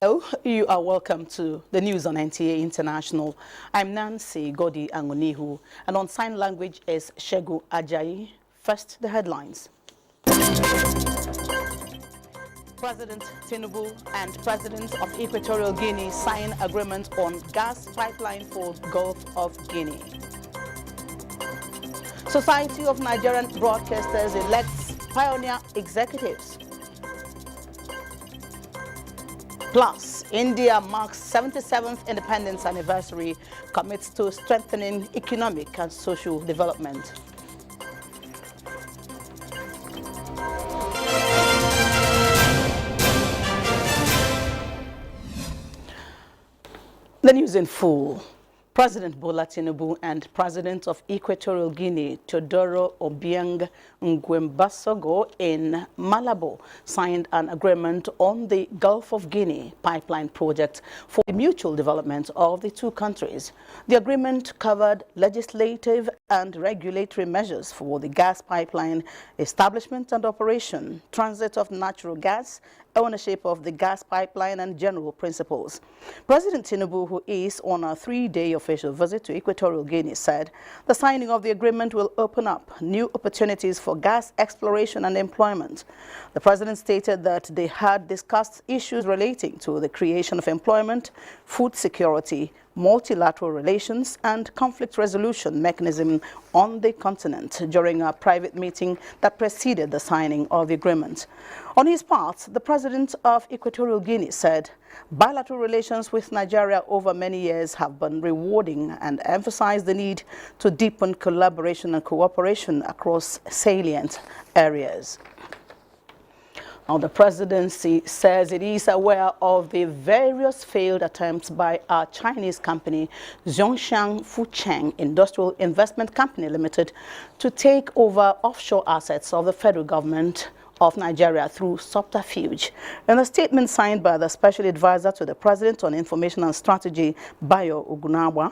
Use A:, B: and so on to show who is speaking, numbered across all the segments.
A: Hello, you are welcome to the news on NTA International. I'm Nancy Godi Angonihu, and on sign language is Shegu Ajayi. First, the headlines. President Tinubu and President of Equatorial Guinea sign agreement on gas pipeline for Gulf of Guinea. Society of Nigerian Broadcasters elects pioneer executives. Plus, India marks 77th independence anniversary, commits to strengthening economic and social development. The news in full. President Bola Tinubu and President of Equatorial Guinea, Teodoro Obiang Nguembasogo in Malabo, signed an agreement on the Gulf of Guinea pipeline project for the mutual development of the two countries. The agreement covered legislative and regulatory measures for the gas pipeline establishment and operation, transit of natural gas, ownership of the gas pipeline, and general principles. President Tinubu, who is on a 3-day official visit to Equatorial Guinea, said the signing of the agreement will open up new opportunities for gas exploration and employment. The president stated that they had discussed issues relating to the creation of employment, food security, multilateral relations, and conflict resolution mechanism on the continent during a private meeting that preceded the signing of the agreement. On his part, the president of Equatorial Guinea said bilateral relations with Nigeria over many years have been rewarding and emphasized the need to deepen collaboration and cooperation across salient areas. Now, the presidency says it is aware of the various failed attempts by a Chinese company, Zhongshan Fucheng Industrial Investment Company Limited, to take over offshore assets of the federal government of Nigeria through subterfuge. In a statement signed by the Special Advisor to the President on Information and Strategy, Bayo Ogunawa,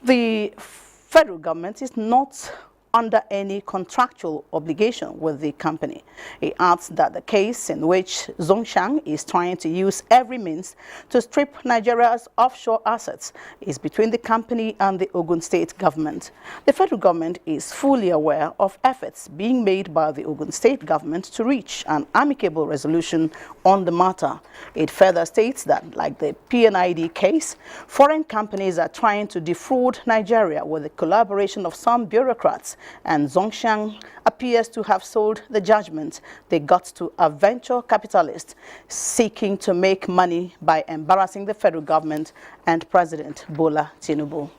A: the federal government is not under any contractual obligation with the company. He adds that the case in which Zhongshan is trying to use every means to strip Nigeria's offshore assets is between the company and the Ogun State government. The federal government is fully aware of efforts being made by the Ogun State government to reach an amicable resolution on the matter. It further states that, like the PNID case, foreign companies are trying to defraud Nigeria with the collaboration of some bureaucrats, and Zhongshan appears to have sold the judgment they got to a venture capitalist seeking to make money by embarrassing the federal government and President Bola Tinubu.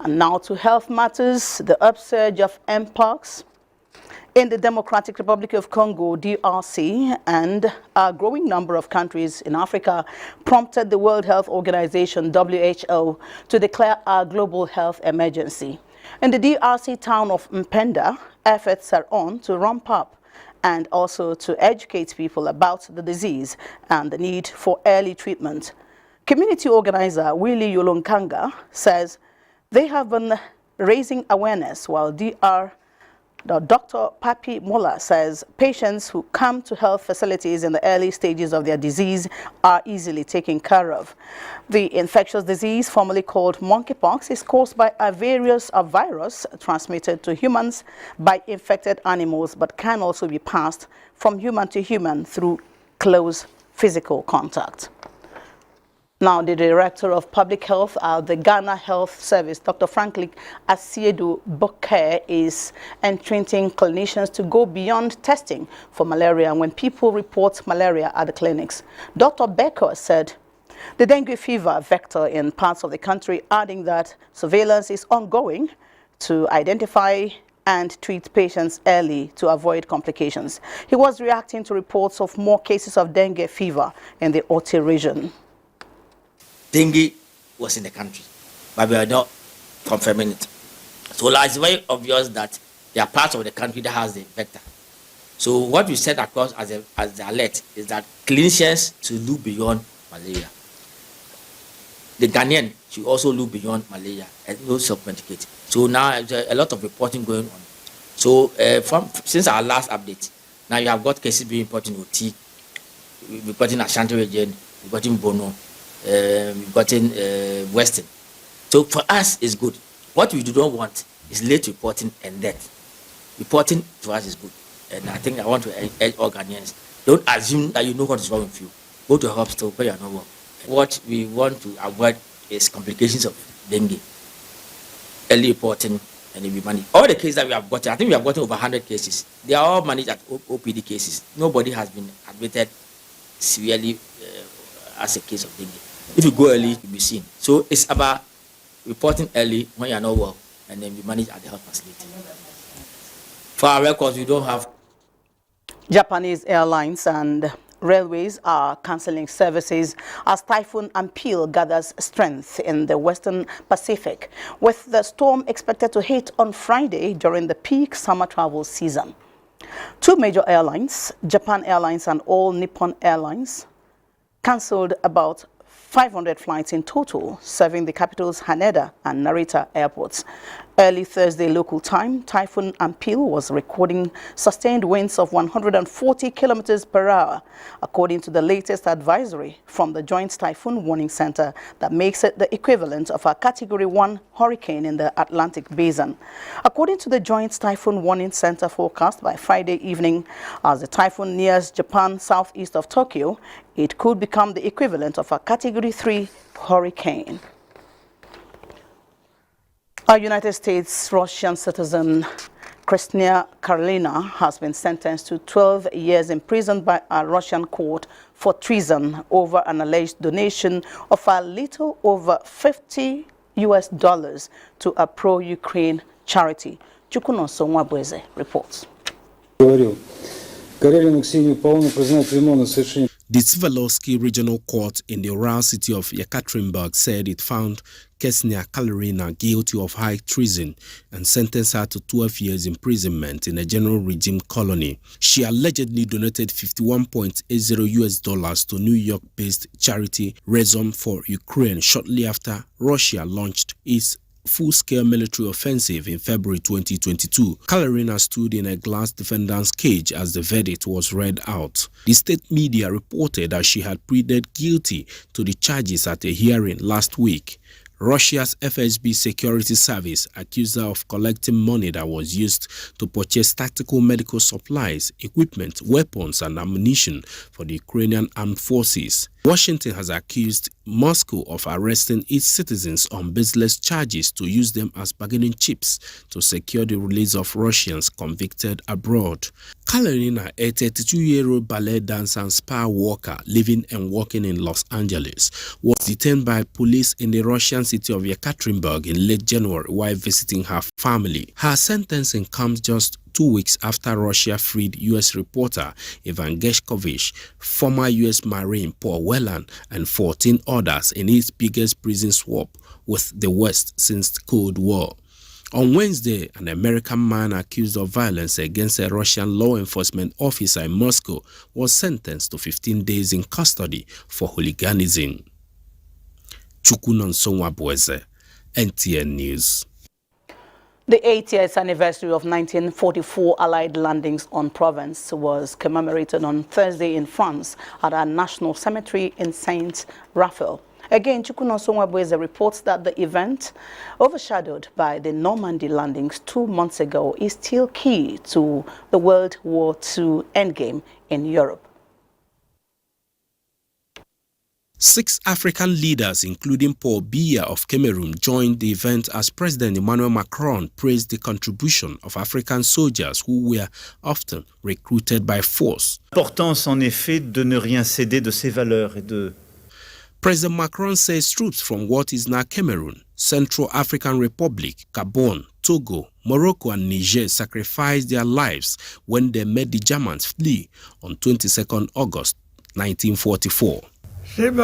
A: And now to health matters. The upsurge of mpox in the Democratic Republic of Congo, DRC, and a growing number of countries in Africa prompted the World Health Organization, WHO, to declare a global health emergency. In the DRC town of Mpenda, efforts are on to ramp up and also to educate people about the disease and the need for early treatment. Community organizer Willie Yolonkanga says they have been raising awareness, while Dr. Papi Mola says patients who come to health facilities in the early stages of their disease are easily taken care of. The infectious disease, formerly called monkeypox, is caused by a virus transmitted to humans by infected animals, but can also be passed from human to human through close physical contact. Now, the Director of Public Health at the Ghana Health Service, Dr. Franklin Asiedu Bokeh, is entreating clinicians to go beyond testing for malaria when people report malaria at the clinics. Dr. Becker said the dengue fever vector in parts of the country, adding that surveillance is ongoing to identify and treat patients early to avoid complications. He was reacting to reports of more cases of dengue fever in the Oti region.
B: Dengue was in the country, but we are not confirming it. So it's very obvious that there are parts of the country that has the vector. So what we said across as the alert is that clinicians should look beyond malaria. The Ghanaian should also look beyond malaria and no self-medicate. So now there's a lot of reporting going on. So since our last update, now you have got cases being reported in OT, we've gotten Ashanti region, we've gotten Bono, we've gotten Western. So for us, it's good. What we do not want is late reporting and death. Reporting to us is good. And I think I want to urge all Ghanaians, don't assume that you know what is wrong with you. Go to a hospital where you are not well. What we want to avoid is complications of dengue. Early reporting, and it will be managed. All the cases that we have gotten, I think we have gotten over 100 cases. They are all managed at OPD cases. Nobody has been admitted severely as a case of dengue. If you go early, you'll be seen. So it's about reporting early when you are not well, and then we manage at the health facility. For our records, we don't have.
A: Japanese airlines and railways are cancelling services as Typhoon Ampil gathers strength in the Western Pacific, with the storm expected to hit on Friday during the peak summer travel season. Two major airlines, Japan Airlines and All Nippon Airlines, cancelled about 500 flights in total, serving the capital's Haneda and Narita airports. Early Thursday local time, Typhoon Ampil was recording sustained winds of 140 kilometers per hour, according to the latest advisory from the Joint Typhoon Warning Center that makes it the equivalent of a Category 1 hurricane in the Atlantic Basin. According to the Joint Typhoon Warning Center forecast, by Friday evening, as the typhoon nears Japan southeast of Tokyo, it could become the equivalent of a Category 3 hurricane. A United States Russian citizen, Kristina Karelina, has been sentenced to 12 years in prison by a Russian court for treason over an alleged donation of a little over $50 to a pro-Ukraine charity. Chukunoso Nwabweze reports.
C: The Sverdlovsky Regional Court in the Ural city of Yekaterinburg said it found Kristina Karelina guilty of high treason and sentenced her to 12 years imprisonment in a general regime colony. She allegedly donated $51.80 to New York-based charity Razom for Ukraine shortly after Russia launched its full-scale military offensive in February 2022. Karelina stood in a glass defendant's cage as the verdict was read out. The state media reported that she had pleaded guilty to the charges at a hearing last week. Russia's FSB security service accused her of collecting money that was used to purchase tactical medical supplies, equipment, weapons, and ammunition for the Ukrainian armed forces. Washington has accused Moscow of arresting its citizens on baseless charges to use them as bargaining chips to secure the release of Russians convicted abroad. Karelina, a 32-year-old ballet dancer and spa worker living and working in Los Angeles, was detained by police in the Russian city of Yekaterinburg in late January while visiting her family. Her sentencing comes just 2 weeks after Russia freed U.S. reporter Ivan Gershkovich, former U.S. Marine Paul Whelan, and 14 others in its biggest prison swap with the West since the Cold War. On Wednesday, an American man accused of violence against a Russian law enforcement officer in Moscow was sentenced to 15 days in custody for hooliganism. Chukunoso Nwabweze, NTA News.
A: The 80th anniversary of 1944 Allied landings on Provence was commemorated on Thursday in France at our National Cemetery in Saint-Raphael. Again, Chukunoso Nwabweze reports that the event, overshadowed by the Normandy landings 2 months ago, is still key to the World War II endgame in Europe.
C: 6 African leaders, including Paul Biya of Cameroon, joined the event as President Emmanuel Macron praised the contribution of African soldiers who were often recruited by force.
D: L'importance, en effet, de ne rien céder de ses valeurs et de...
C: President Macron says troops from what is now Cameroon, Central African Republic, Gabon, Togo, Morocco and Niger sacrificed their lives when they made the Germans flee on 22nd August 1944. In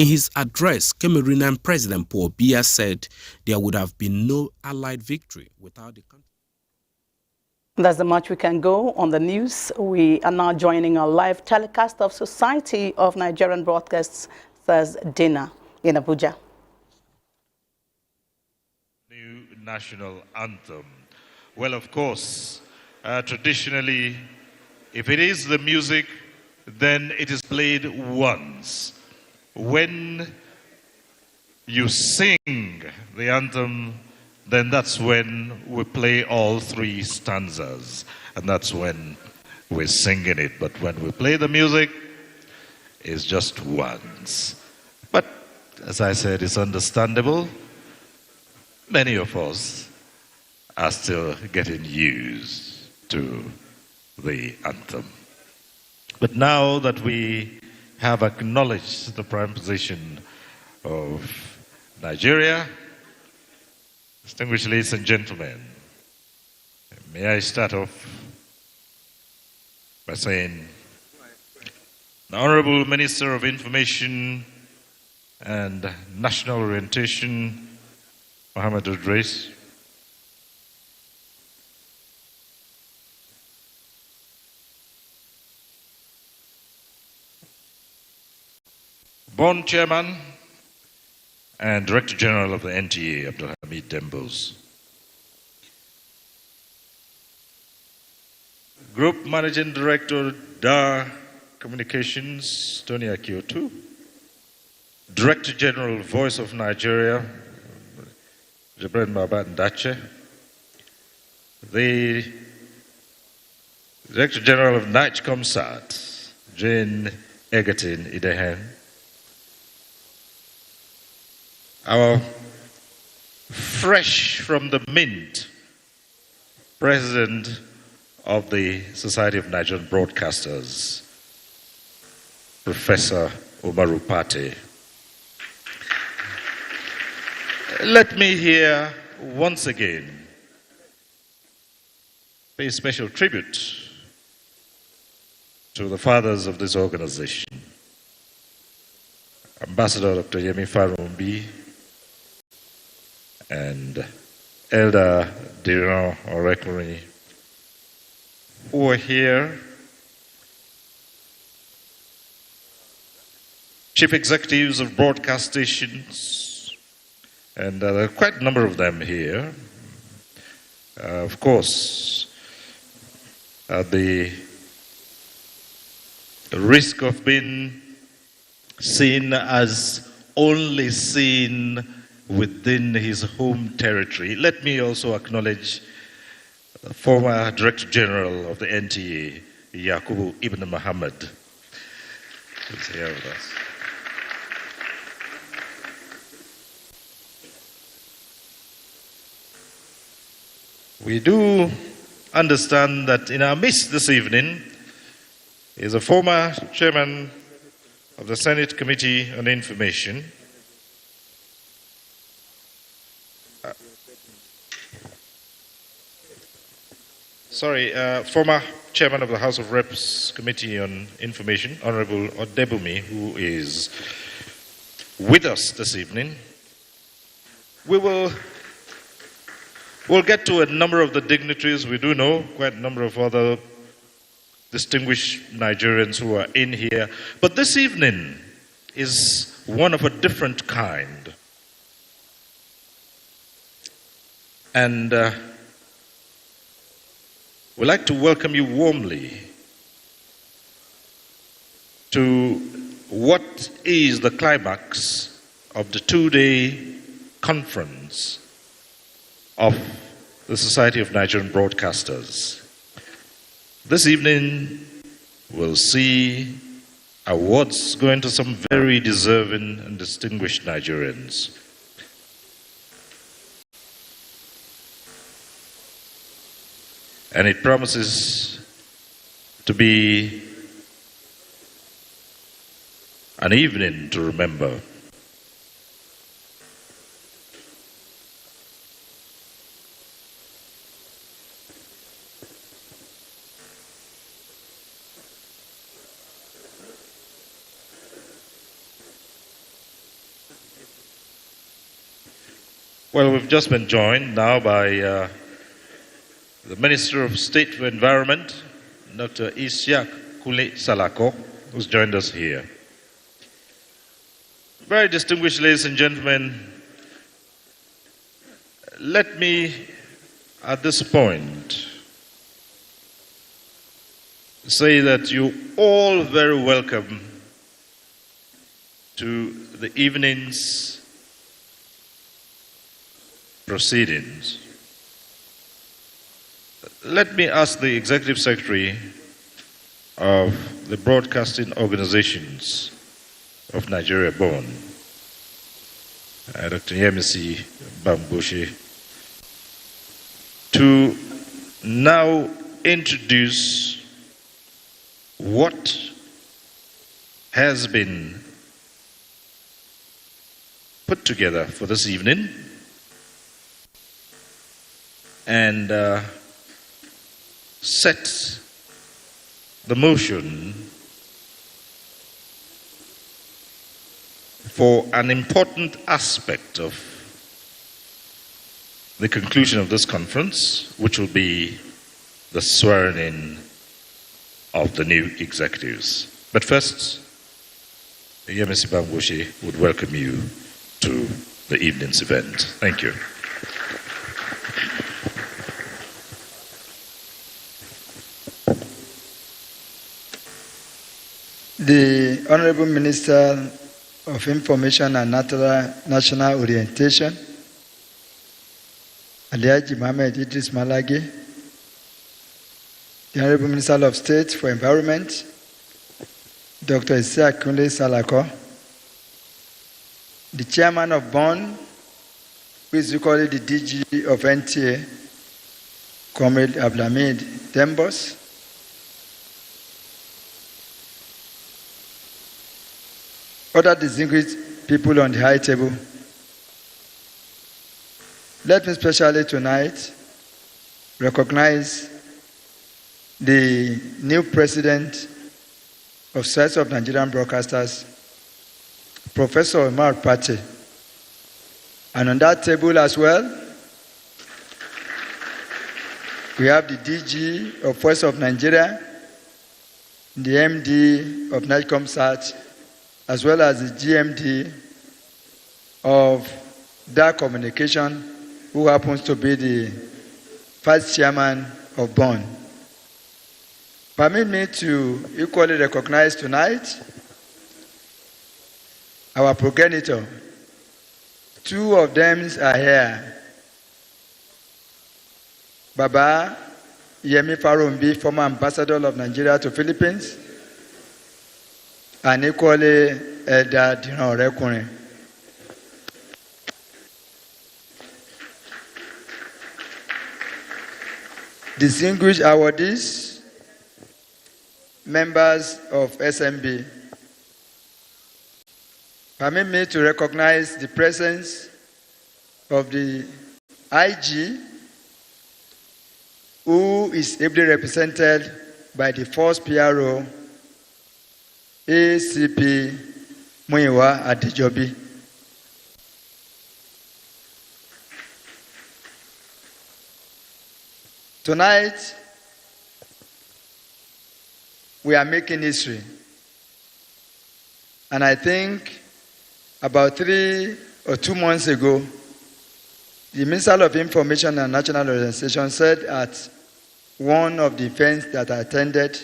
C: his address, Cameroonian President Paul Biya said there would have been no Allied victory without the country.
A: That's the much we can go on the news. We are now joining a live telecast of Society of Nigerian Broadcasters dinner in Abuja.
E: New national anthem. Well, of course, traditionally, If it is the music, then it is played once. When you sing the anthem, then that's when we play all three stanzas. And that's when we're singing it. But when we play the music, it's just once. But as I said, it's understandable. Many of us are still getting used to the anthem. But now that we have acknowledged the prime position of Nigeria, distinguished ladies and gentlemen, may I start off by saying, the Honorable Minister of Information and National Orientation, Mohammed Idris, Board Chairman and Director General of the NTA, Abdul Hamid Dembos, Group Managing Director, DAR Communications, Tony Akiotu, Director General, Voice of Nigeria, Jabrin Mabat Ndache, the Director General of NICHCOMSAT, Jane Egerton Idehen, our fresh from the mint President of the Society of Nigerian Broadcasters, Professor Umaru Pate. Let me here once again pay special tribute to the fathers of this organization, Ambassador Dr. Yemi Farumbi and Elder Diran Orekuri, who are here, chief executives of broadcast stations, and there are quite a number of them here. Of course, at the risk of being seen as only seen within his home territory, let me also acknowledge the former Director General of the NTA, Yakubu Ibn Muhammad, who's here with us. We do understand that in our midst this evening is a former chairman of the Senate Committee on Information, former chairman of the House of Reps Committee on Information, Honorable Odebumi, who is with us this evening. We'll get to a number of the dignitaries. We do know quite a number of other distinguished Nigerians who are in here. But this evening is one of a different kind. And we'd like to welcome you warmly to what is the climax of the two-day conference of the Society of Nigerian Broadcasters. This evening, we'll see awards going to some very deserving and distinguished Nigerians. And it promises to be an evening to remember. Well, we've just been joined now by the Minister of State for Environment, Dr. Isiaq Kule Salako, who's joined us here. Very distinguished ladies and gentlemen, let me at this point say that you're all very welcome to the evening's proceedings. Let me ask the Executive Secretary of the Broadcasting Organizations of Nigeria born, Dr. Yemisi Bambushi, to now introduce what has been put together for this evening and set the motion for an important aspect of the conclusion of this conference, which will be the swearing in of the new executives. But first, Yemisi Bambushi would welcome you to the evening's event. Thank you.
F: The Honorable Minister of Information and National Orientation, Alhaji Mohammed Idris Malagi, the Honorable Minister of State for Environment, Dr. Isiaq Kunle Salako, the Chairman of BON, who is equally the DG of NTA, Comrade Abdulhamid Dembos, other distinguished people on the high table. Let me especially tonight recognize the new president of Society of Nigerian Broadcasters, Professor Omar Pate. And on that table as well, we have the DG of Voice of Nigeria, the MD of NICOMSAT, as well as the GMD of DAR Communication, who happens to be the vice chairman of BON. Permit me to equally recognize tonight our progenitor. Two of them are here. Baba Yemi Farumbi, former ambassador of Nigeria to Philippines, and equally Elder Diran Orekunrin. Distinguished awardees, members of SMB, permit me to recognize the presence of the IG, who is ably represented by the first PRO, ACP Muyiwa Adejobi. Tonight, we are making history. And I think about 3 or 2 months ago, the Minister of Information and National Organization said at one of the events that I attended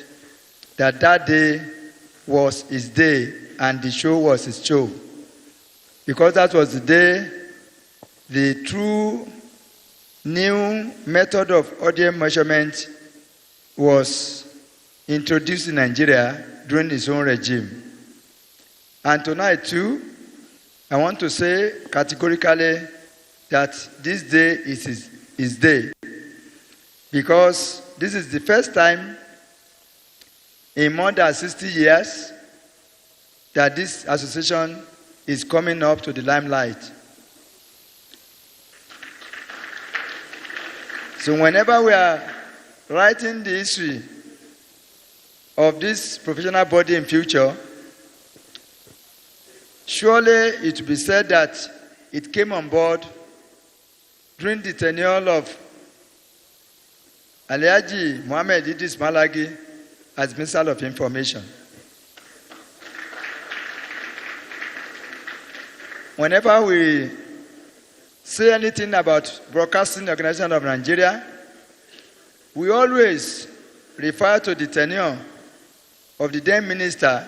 F: that that day was his day and the show was his show. Because that was the day the true new method of audience measurement was introduced in Nigeria during his own regime. And tonight too, I want to say categorically that this day is his day. Because this is the first time in more than 60 years that this association is coming up to the limelight. So whenever we are writing the history of this professional body in future, surely it will be said that it came on board during the tenure of Alhaji Mohammed Idris Malagi as Minister of Information. Whenever we say anything about Broadcasting Organization of Nigeria, we always refer to the tenure of the then minister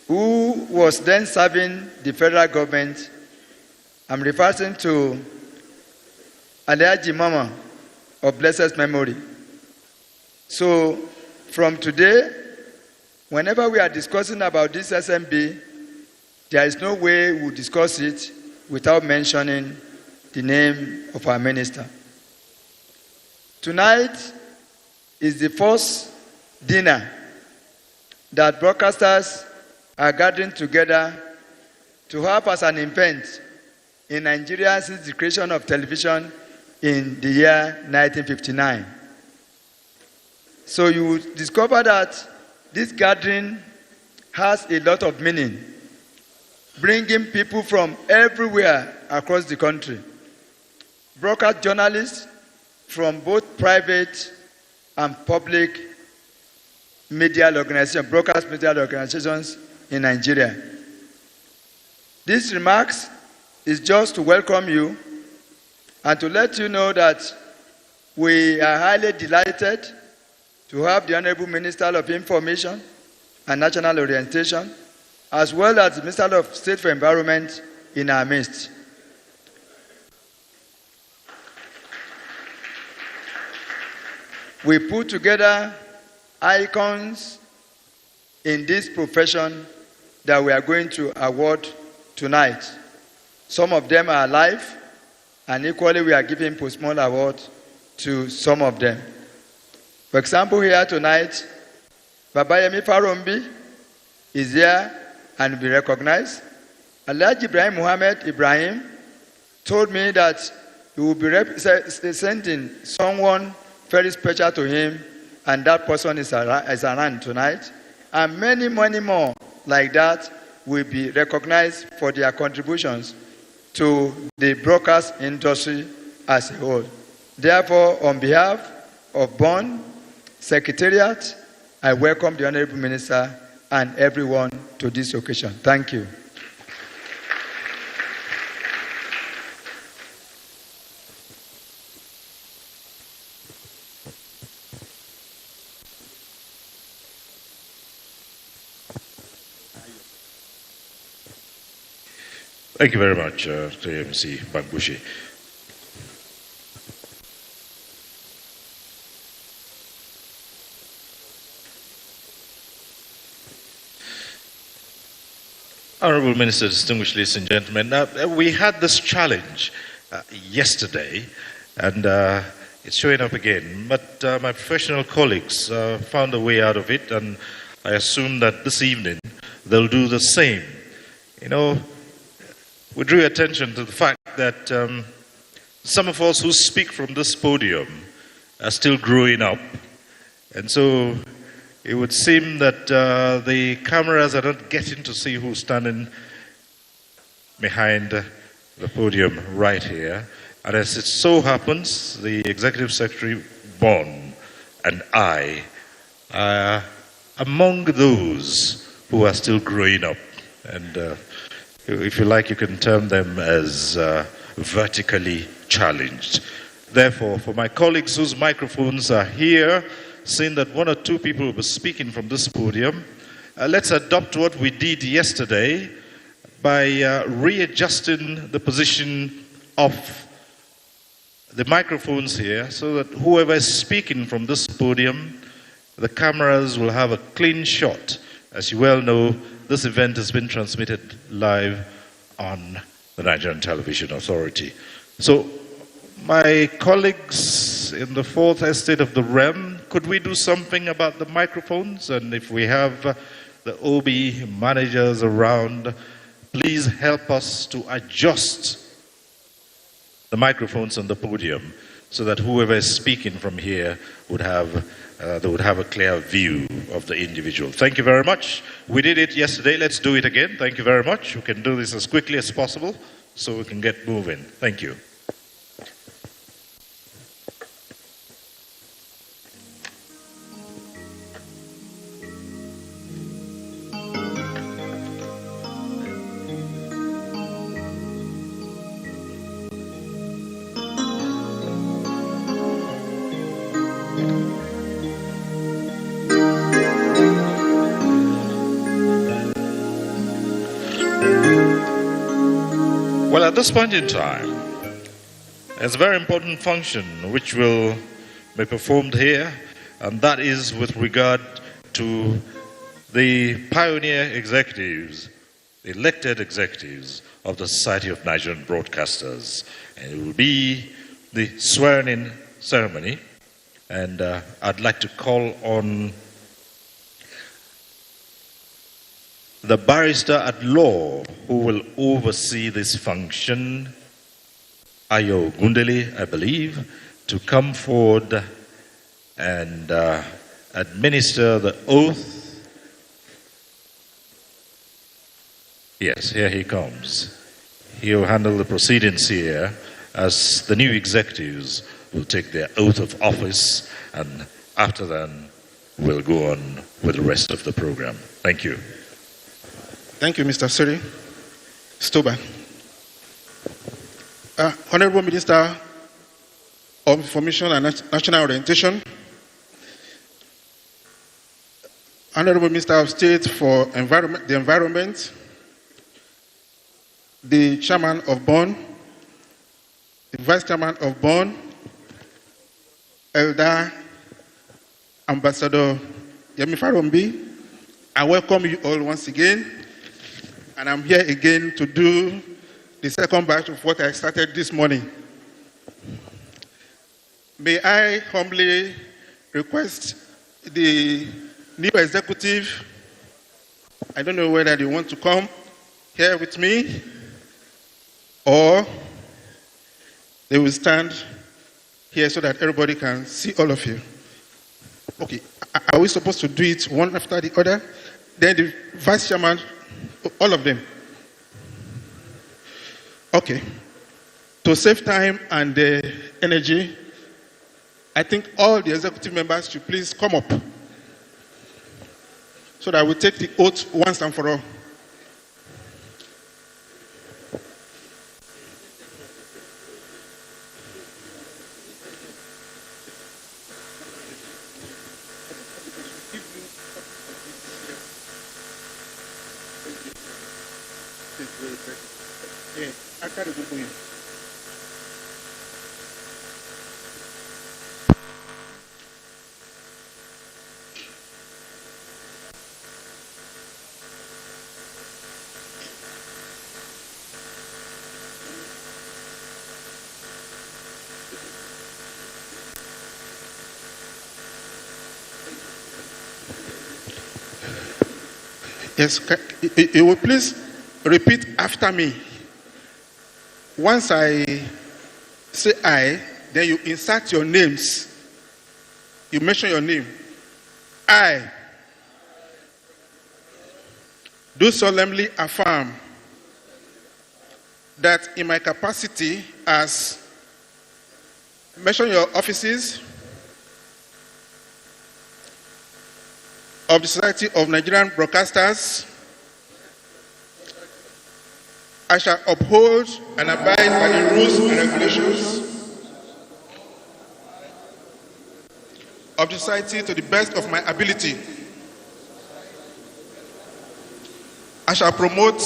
F: who was then serving the federal government. I'm referring to Alhaji Mama of blessed memory. So from today, whenever we are discussing about this SMB, there is no way we'll discuss it without mentioning the name of our minister. Tonight is the first dinner that broadcasters are gathering together to have as an event in Nigeria since the creation of television in the year 1959. So you will discover that this gathering has a lot of meaning, bringing people from everywhere across the country. Broadcast journalists from both private and public media organizations, broadcast media organizations in Nigeria. This remarks is just to welcome you and to let you know that we are highly delighted to have the Honorable Minister of Information and National Orientation, as well as the Minister of State for Environment in our midst. We put together icons in this profession that we are going to award tonight. Some of them are alive, and equally we are giving post-mortem award to some of them. For example, here tonight, Babayemi Farombi is here and will be recognized. Alhaji Ibrahim Muhammad Ibrahim told me that he will be sending someone very special to him, and that person is around tonight. And many, many more like that will be recognized for their contributions to the broadcast industry as a whole. Therefore, on behalf of BON Secretariat, I welcome the Honorable Minister and everyone to this occasion. Thank you.
E: Thank you very much, TMC Bambushi. Honorable Minister, distinguished ladies and gentlemen, we had this challenge yesterday, and it's showing up again. But my professional colleagues found a way out of it, and I assume that this evening they'll do the same. You know, we drew attention to the fact that some of us who speak from this podium are still growing up. And so it would seem that the cameras are not getting to see who's standing behind the podium right here. And as it so happens, the Executive Secretary, Bon, and I are among those who are still growing up. And if you like, you can term them as vertically challenged. Therefore, for my colleagues whose microphones are here, seeing that one or two people will be speaking from this podium, let's adopt what we did yesterday by readjusting the position of the microphones here so that whoever is speaking from this podium, the cameras will have a clean shot. As you well know, this event has been transmitted live on the Nigerian Television Authority. So, my colleagues in the fourth estate of the realm, could we do something about the microphones? And if we have the OB managers around, please help us to adjust the microphones on the podium so that whoever is speaking from here would have a clear view of the individual. Thank you very much. We did it yesterday. Let's do it again. Thank you very much. We can do this as quickly as possible so we can get moving. Thank you. this point in time, there's a very important function which will be performed here, and that is with regard to the pioneer executives, elected executives of the Society of Nigerian Broadcasters. And it will be the swearing-in ceremony, and I'd like to call on the barrister at law who will oversee this function, Ayo Gundeli, I believe, to come forward and administer the oath. Yes, here he comes. He will handle the proceedings here as the new executives will take their oath of office, and after that we'll go on with the rest of the program. Thank you.
G: Thank you, Mr. Siri. Stoba. Honorable Minister of Information and National Orientation, Honorable Minister of State for the Environment, the Chairman of BON, the Vice Chairman of BON, Elder Ambassador Yemi Farombi, I welcome you all once again. And I'm here again to do the second batch of what I started this morning. May I humbly request the new executive, I don't know whether they want to come here with me or they will stand here so that everybody can see all of you. Okay, are we supposed to do it one after the other? Then the Vice Chairman, all of them. Okay. To save time and energy, I think all the executive members should please come up so that we take the oath once and for all. Yes, you will please repeat after me. Once I say I, then you insert your names. You mention your name. I do solemnly affirm that in my capacity as, mention your offices, of the Society of Nigerian Broadcasters, I shall uphold and abide by the rules and regulations of the society to the best of my ability. I shall promote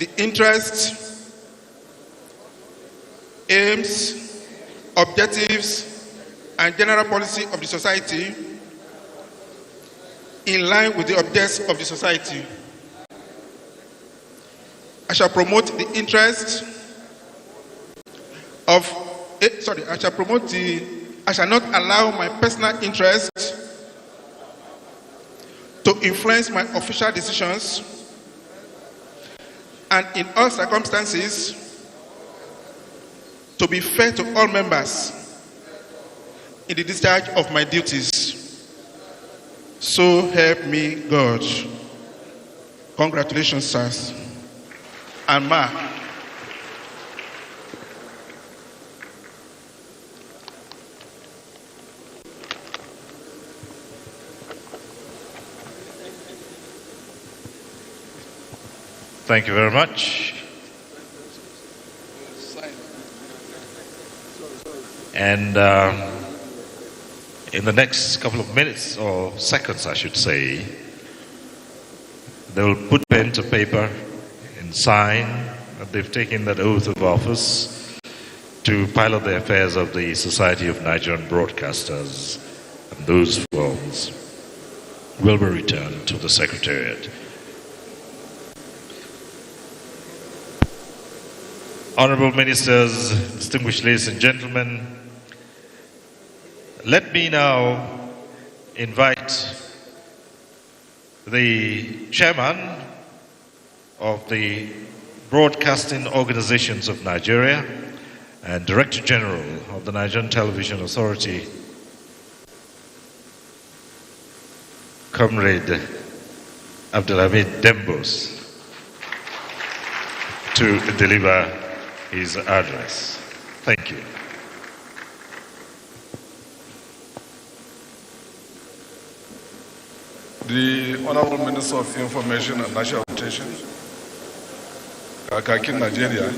G: the interests, aims, objectives, and general policy of the society in line with the objectives of the society. I shall promote the interest of, I shall not allow my personal interest to influence my official decisions, and in all circumstances to be fair to all members in the discharge of my duties. So help me God. Congratulations, sirs. And ma.
E: Thank you very much. And in the next couple of minutes, or seconds I should say, they will put pen to paper and sign that they've taken that oath of office to pilot the affairs of the Society of Nigerian Broadcasters, and those forms will be returned to the Secretariat. Honorable Ministers, distinguished ladies and gentlemen, let me now invite the chairman of the Broadcasting Organizations of Nigeria and Director General of the Nigerian Television Authority, Comrade Abdulhamid Dembos, to deliver his address. Thank you.
H: The Honorable Minister of Information and National Orientation, Kakakin Nigeria,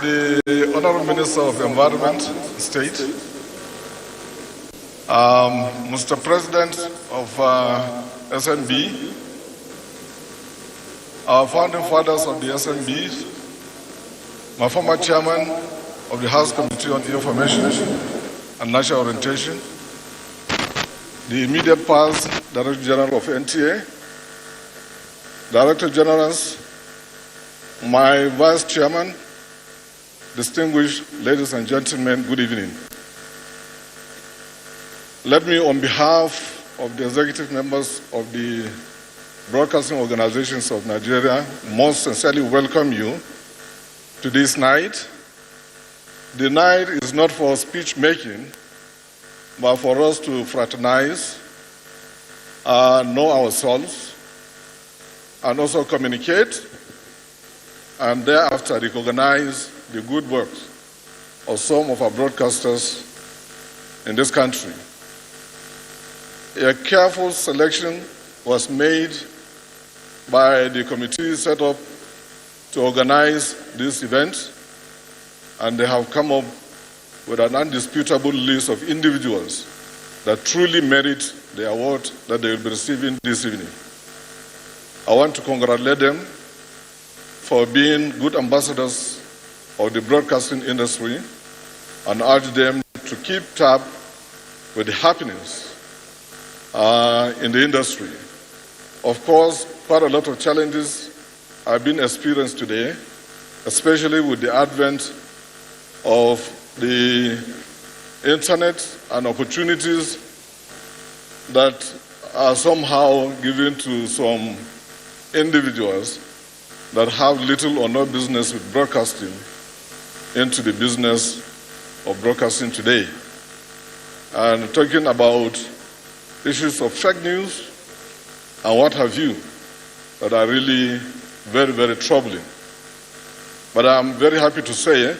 H: the Honorable Minister of Environment, State, Mr. President of SNB, our founding fathers of the SNB, my former chairman of the House Committee on Information and National Orientation, the immediate past Director General of NTA, Director Generals, my Vice Chairman, distinguished ladies and gentlemen, good evening. Let me, on behalf of the executive members of the Broadcasting Organizations of Nigeria, most sincerely welcome you to this night. The night is not for speech making, but for us to fraternize, know ourselves, and also communicate, and thereafter recognize the good work of some of our broadcasters in this country. A careful selection was made by the committee set up to organize this event, and they have come up with an undisputable list of individuals that truly merit the award that they will be receiving this evening. I want to congratulate them for being good ambassadors of the broadcasting industry and urge them to keep tab with the happenings in the industry. Of course, quite a lot of challenges have been experienced today, especially with the advent of the internet and opportunities that are somehow given to some individuals that have little or no business with broadcasting into the business of broadcasting today. And talking about issues of fake news and what have you that are really very, very troubling. But I'm very happy to say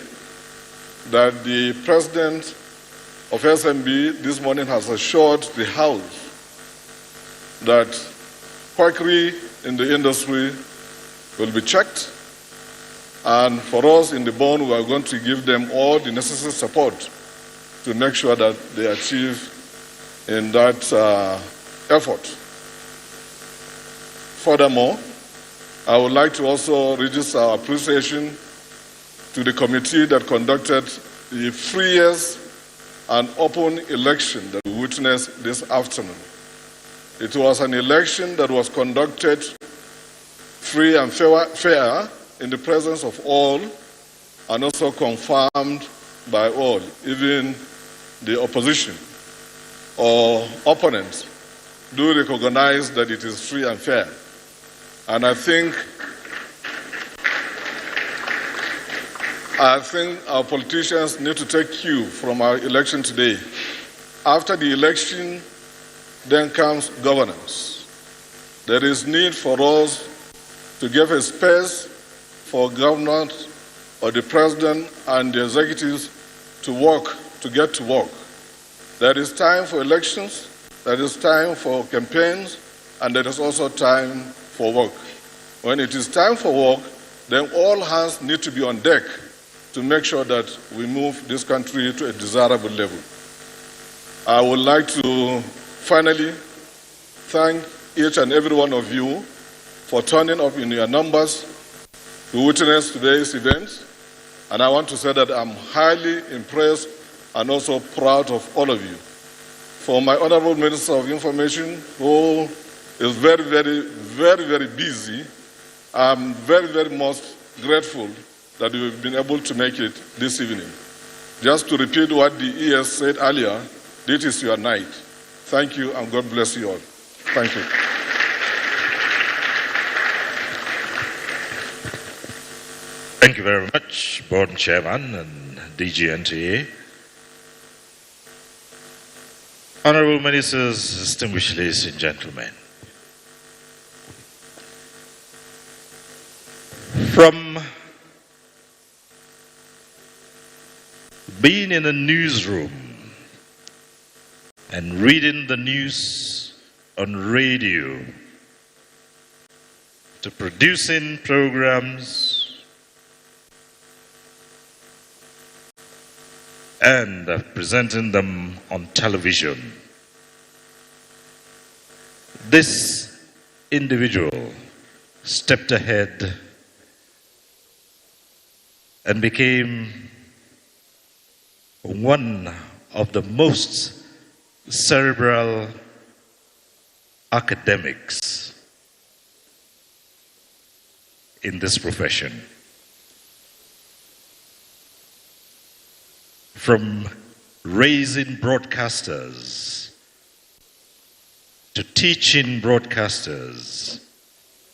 H: that the president of SMB this morning has assured the House that quackery in the industry will be checked, and for us in the bond, we are going to give them all the necessary support to make sure that they achieve in that effort. Furthermore, I would like to also register our appreciation to the committee that conducted the freest and open election that we witnessed this afternoon. It was an election that was conducted free and fair in the presence of all, and also confirmed by all, even the opposition or opponents do recognize that it is free and fair. And I think our politicians need to take cue from our election today. After the election, then comes governance. There is need for us to give a space for government or the president and the executives to work, to get to work. There is time for elections, there is time for campaigns, and there is also time for work. When it is time for work, then all hands need to be on deck to make sure that we move this country to a desirable level. I would like to finally thank each and every one of you for turning up in your numbers to witness today's event. And I want to say that I'm highly impressed and also proud of all of you. For my Honorable Minister of Information, who is very, very busy, I'm very, very much grateful that you've been able to make it this evening. Just to repeat what the ES said earlier, this is your night. Thank you, and God bless you all. Thank you.
E: Thank you very much, Board Chairman and DG NTA. Honorable Ministers, distinguished ladies and gentlemen. From being in a newsroom and reading the news on radio to producing programs and presenting them on television, this individual stepped ahead and became one of the most cerebral academics in this profession. From raising broadcasters to teaching broadcasters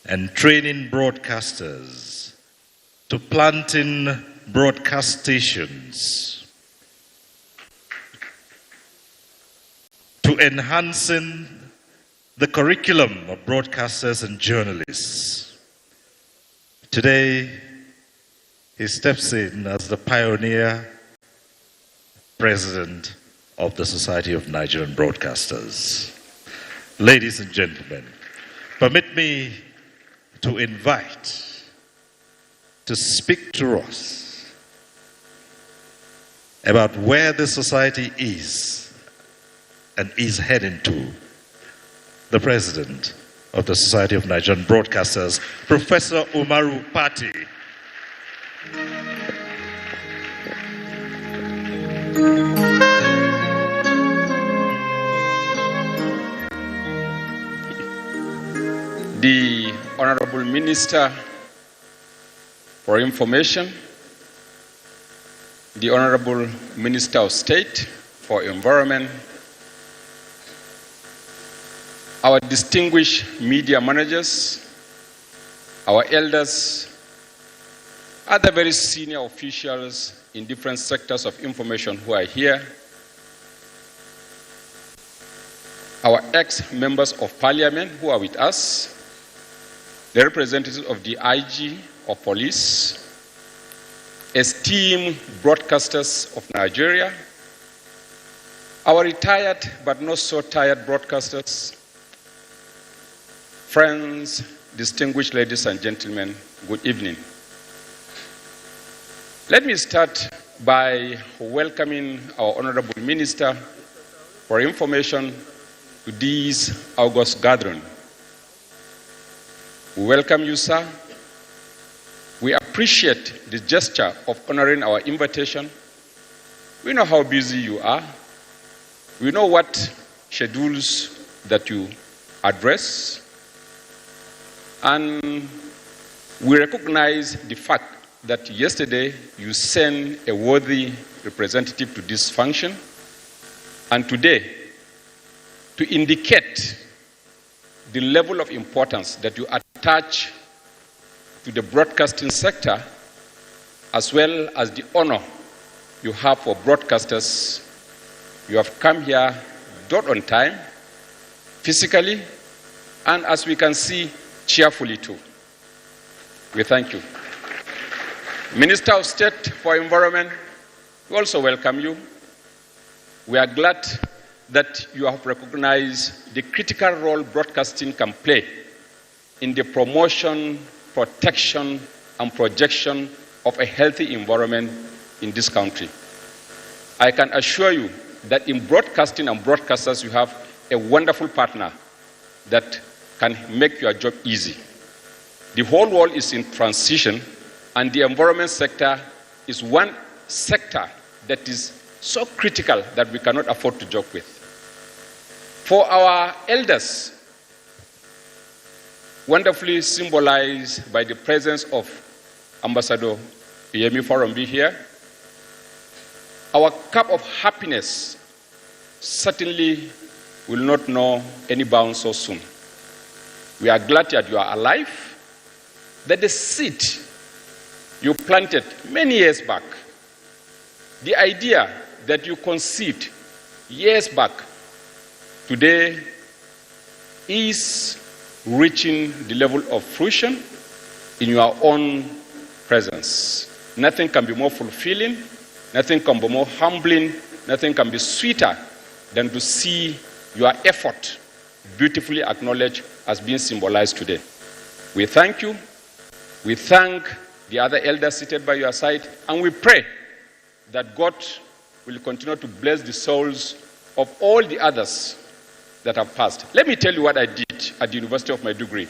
E: and training broadcasters to planting broadcast stations to enhancing the curriculum of broadcasters and journalists. Today, he steps in as the pioneer president of the Society of Nigerian Broadcasters. Ladies and gentlemen, permit me to invite to speak to us about where the society is and is heading to, the president of the Society of Nigerian Broadcasters, Professor Umaru Pati.
I: The Honorable Minister for Information, the Honorable Minister of State for Environment, our distinguished media managers, our elders, other very senior officials in different sectors of information who are here, our ex-members of parliament who are with us, the representatives of the IG of police, esteemed broadcasters of Nigeria, our retired but not so tired broadcasters, friends, distinguished ladies and gentlemen, good evening. Let me start by welcoming our Honorable Minister for Information to this August gathering. We welcome you, sir. We appreciate the gesture of honoring our invitation. We know how busy you are. We know what schedules that you address. And we recognize the fact that yesterday you sent a worthy representative to this function. And today, to indicate the level of importance that you attach to the broadcasting sector, as well as the honor you have for broadcasters, you have come here not on time, physically, and as we can see, cheerfully too. We thank you. Minister of State for Environment, we also welcome you. We are glad that you have recognized the critical role broadcasting can play in the promotion, protection, and projection of a healthy environment in this country. I can assure you that in broadcasting and broadcasters, you have a wonderful partner that can make your job easy. The whole world is in transition, and the environment sector is one sector that is so critical that we cannot afford to joke with. For our elders, wonderfully symbolized by the presence of Ambassador Yemi Farombi here, our cup of happiness certainly will not know any bounds so soon. We are glad that you are alive, that the seed you planted many years back, the idea that you conceived years back, today is reaching the level of fruition in your own presence. Nothing can be more fulfilling, nothing can be more humbling, nothing can be sweeter than to see your effort beautifully acknowledged as being symbolized today. We thank you, we thank the other elders seated by your side, and we pray that God will continue to bless the souls of all the others that have passed. Let me tell you what I did at the University of Maiduguri.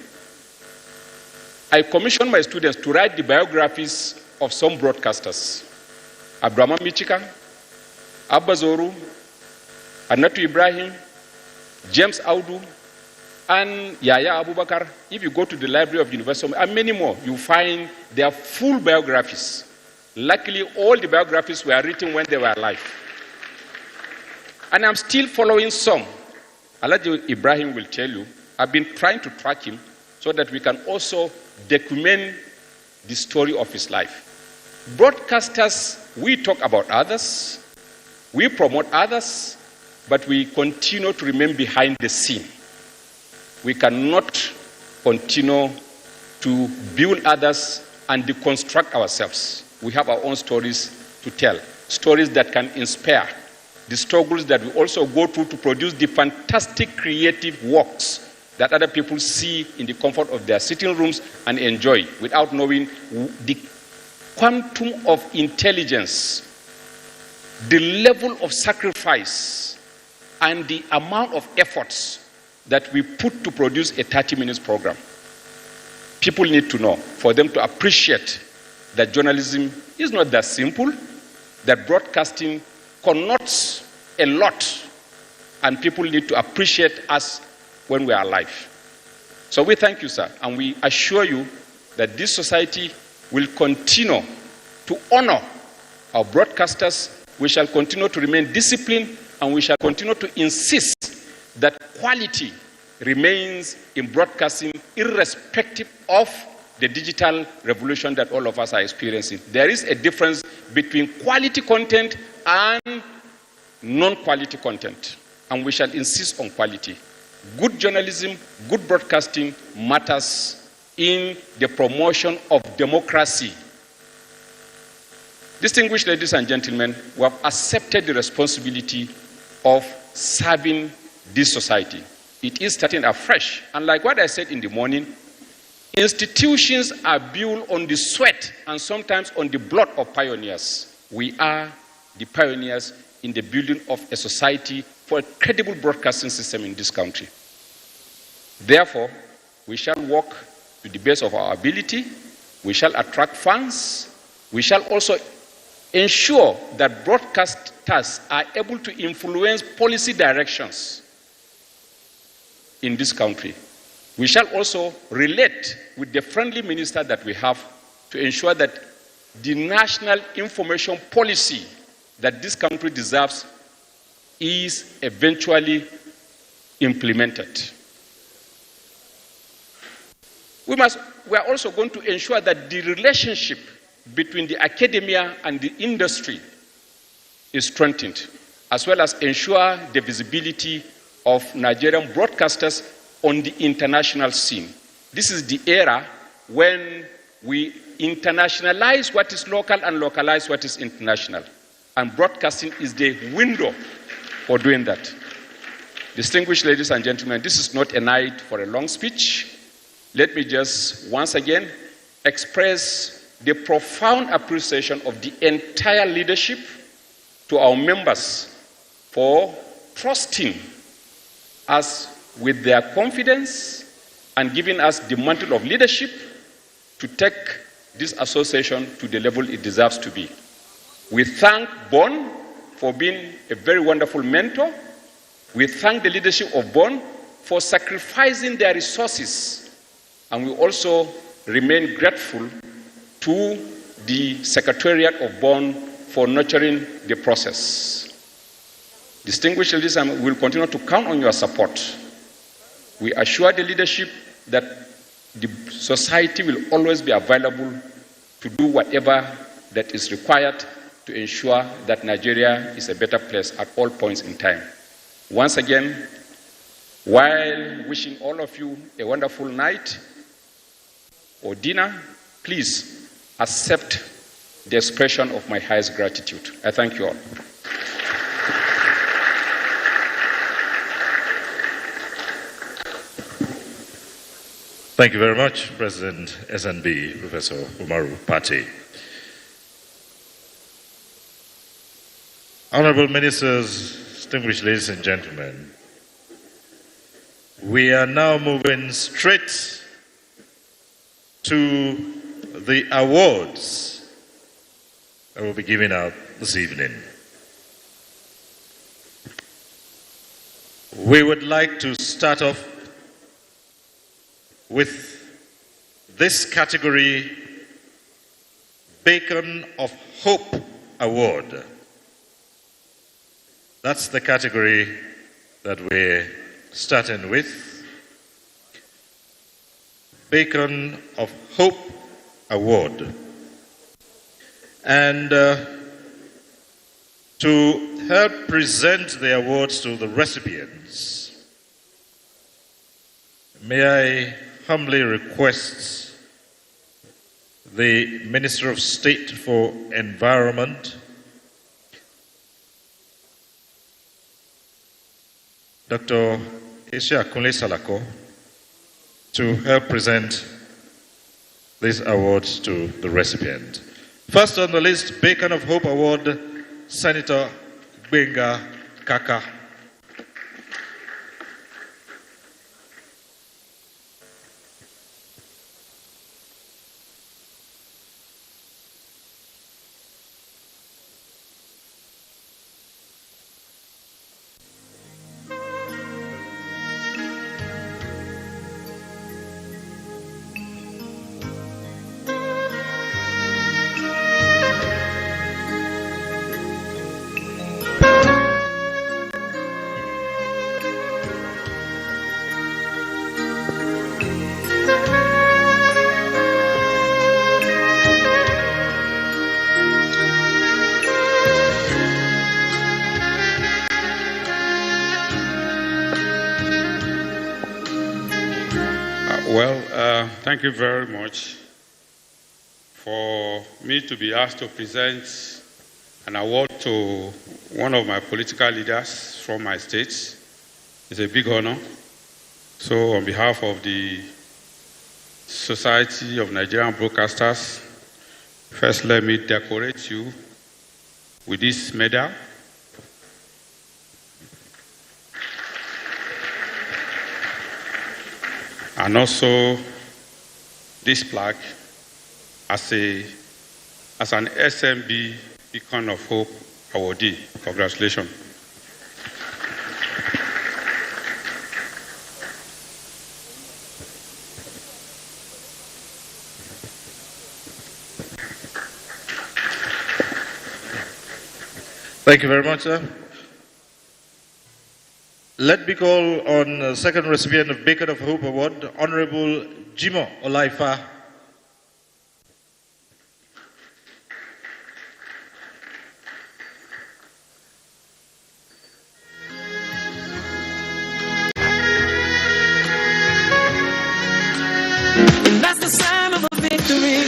I: I commissioned my students to write the biographies of some broadcasters. Abraham Michika, Abba Zoru, Anatu Ibrahim, James Audu, and Yaya Abubakar. If you go to the library of University, and many more, you find their full biographies. Luckily, all the biographies were written when they were alive. And I'm still following some. Alaji Ibrahim will tell you, I've been trying to track him so that we can also document the story of his life. Broadcasters, we talk about others, we promote others, but we continue to remain behind the scene. We cannot continue to build others and deconstruct ourselves. We have our own stories to tell, stories that can inspire, the struggles that we also go through to produce the fantastic creative works that other people see in the comfort of their sitting rooms and enjoy without knowing the quantum of intelligence, the level of sacrifice, and the amount of efforts that we put to produce a 30 minutes program. People need to know, for them to appreciate that journalism is not that simple, that broadcasting connotes a lot, and people need to appreciate us when we are alive. So we thank you, sir, and we assure you that this society will continue to honor our broadcasters. We shall continue to remain disciplined, and we shall continue to insist that quality remains in broadcasting irrespective of the digital revolution that all of us are experiencing. There is a difference between quality content and non-quality content, and we shall insist on quality. Good journalism, good broadcasting matters in the promotion of democracy. Distinguished ladies and gentlemen, we have accepted the responsibility of serving this society. It is starting afresh. And like what I said in the morning, institutions are built on the sweat and sometimes on the blood of pioneers. We are the pioneers in the building of a society for a credible broadcasting system in this country. Therefore, we shall work to the best of our ability. We shall attract funds. We shall also ensure that broadcasters are able to influence policy directions in this country. We shall also relate with the friendly minister that we have to ensure that the national information policy that this country deserves is eventually implemented. We are also going to ensure that the relationship between the academia and the industry is strengthened, as well as ensure the visibility of Nigerian broadcasters on the international scene. This is the era when we internationalize what is local and localize what is international. And broadcasting is the window for doing that. Distinguished ladies and gentlemen, this is not a night for a long speech. Let me just once again express the profound appreciation of the entire leadership to our members for trusting us with their confidence and giving us the mantle of leadership to take this association to the level it deserves to be. We thank Bonn for being a very wonderful mentor. We thank the leadership of Bonn for sacrificing their resources. And we also remain grateful to the Secretariat of Bonn for nurturing the process. Distinguished leaders, we will continue to count on your support. We assure the leadership that the society will always be available to do whatever that is required to ensure that Nigeria is a better place at all points in time. Once again, while wishing all of you a wonderful night or dinner, please accept the expression of my highest gratitude. I thank you all.
E: Thank you very much, President SNB, Professor Umaru Pate. Honorable Ministers, distinguished ladies and gentlemen, we are now moving straight to the awards that will be given out this evening. We would like to start off with this category, Beacon of Hope Award. That's the category that we're starting with. Beacon of Hope Award. And to help present the awards to the recipients, may I humbly request the Minister of State for Environment, Dr. Isha Kunle Salako, to help present these awards to the recipient. First on the list, Beacon of Hope Award, Senator Benga Kaka.
J: Thank you very much for me to be asked to present an award to one of my political leaders from my state. It's a big honor. So on behalf of the Society of Nigerian Broadcasters, first let me decorate you with this medal. And also this plaque as an SMB Beacon of Hope awardee. Congratulations.
E: Thank you very much, sir. Let me call on the second recipient of Beacon of Hope Award, Honorable Jimo Olaifa.
K: And that's the sign of a victory.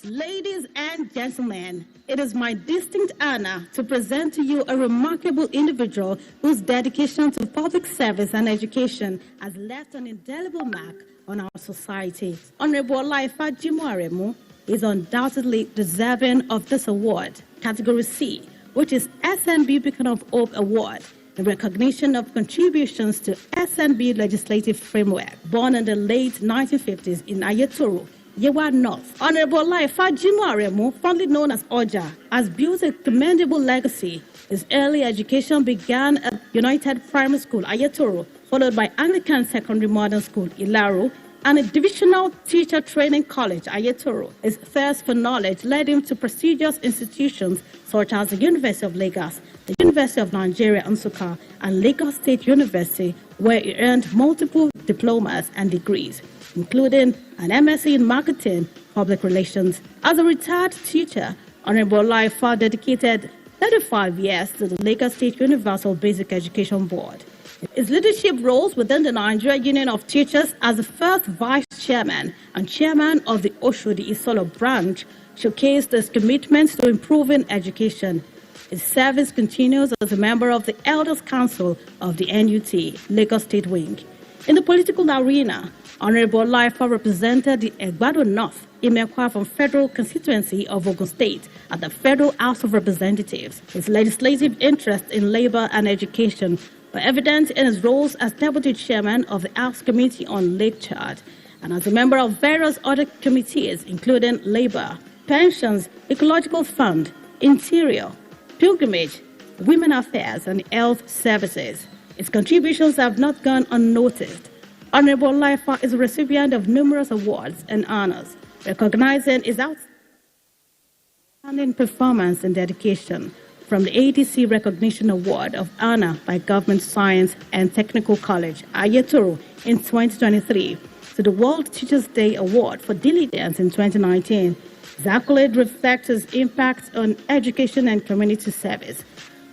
A: Ladies and gentlemen, it is my distinct honor to present to you a remarkable individual whose dedication to public service and education has left an indelible mark on our society. Honorable Olaifa Jimo Aremu is undoubtedly deserving of this award, Category C,
L: which is SNB Beacon of Hope Award, in recognition of contributions to SNB legislative framework. Born in the late 1950s in Ayatoro, Yewa North, Honorable Laifa Jimo Aremu, fondly known as Oja, has built a commendable legacy. His early education began at United Primary School, Ayatoro, followed by Anglican Secondary Modern School, Ilaro, and a divisional teacher training college, Ayatoro. His thirst for knowledge led him to prestigious institutions such as the University of Lagos, the University of Nigeria, Nsukka, and Lagos State University, where he earned multiple diplomas and degrees, including an MSc in Marketing, Public Relations. As a retired teacher, Honorable Laifa dedicated 35 years to the Lagos State Universal Basic Education Board. His leadership roles within the Nigerian Union of Teachers as the first vice chairman and chairman of the Oshodi Isolo branch showcased his commitment to improving education. His service continues as a member of the Elders Council of the NUT, Lagos State Wing. In the political arena, Honorable Laifa represented the Egbado North, Imekwa from Federal Constituency of Ogun State at the Federal House of Representatives. His legislative interest in labor and education were evident in his roles as Deputy Chairman of the House Committee on Lake Chad and as a member of various other committees, including Labor, Pensions, Ecological Fund, Interior, Pilgrimage, Women Affairs, and Health Services. His contributions have not gone unnoticed. Honorable Laifa is a recipient of numerous awards and honors, recognizing his outstanding performance and dedication, from the ADC Recognition Award of Honor by Government Science and Technical College, Ayatoro, in 2023, to the World Teachers' Day Award for Diligence in 2019. His accolade reflects his impact on education and community service.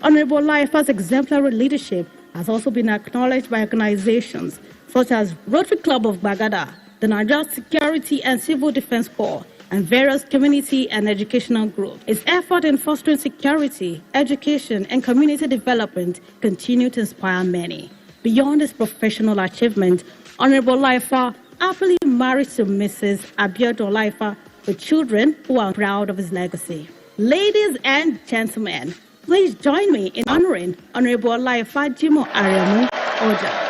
L: Honorable Laifa's exemplary leadership has also been acknowledged by organizations such as Rotary Club of Bagada, the Nigerian Security and Civil Defense Corps, and various community and educational groups. His effort in fostering security, education, and community development continue to inspire many. Beyond his professional achievement, Honorable Laifa happily married to Mrs. Abiodun Laifa with children who are proud of his legacy. Ladies and gentlemen, please join me in honoring Honorable Laifa Jimo Aremu Oja.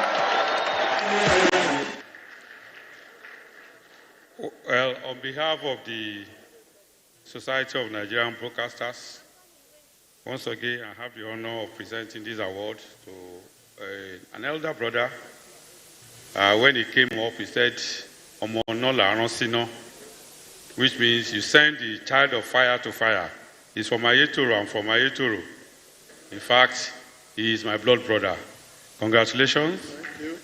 J: Well, on behalf of the Society of Nigerian Broadcasters, once again, I have the honor of presenting this award to an elder brother. When he came up, he said, "Omo no la aronsino," which means you send the child of fire to fire. He's from Ayetoro, I'm from Ayetoro. In fact, he is my blood brother. Congratulations.
H: Thank you.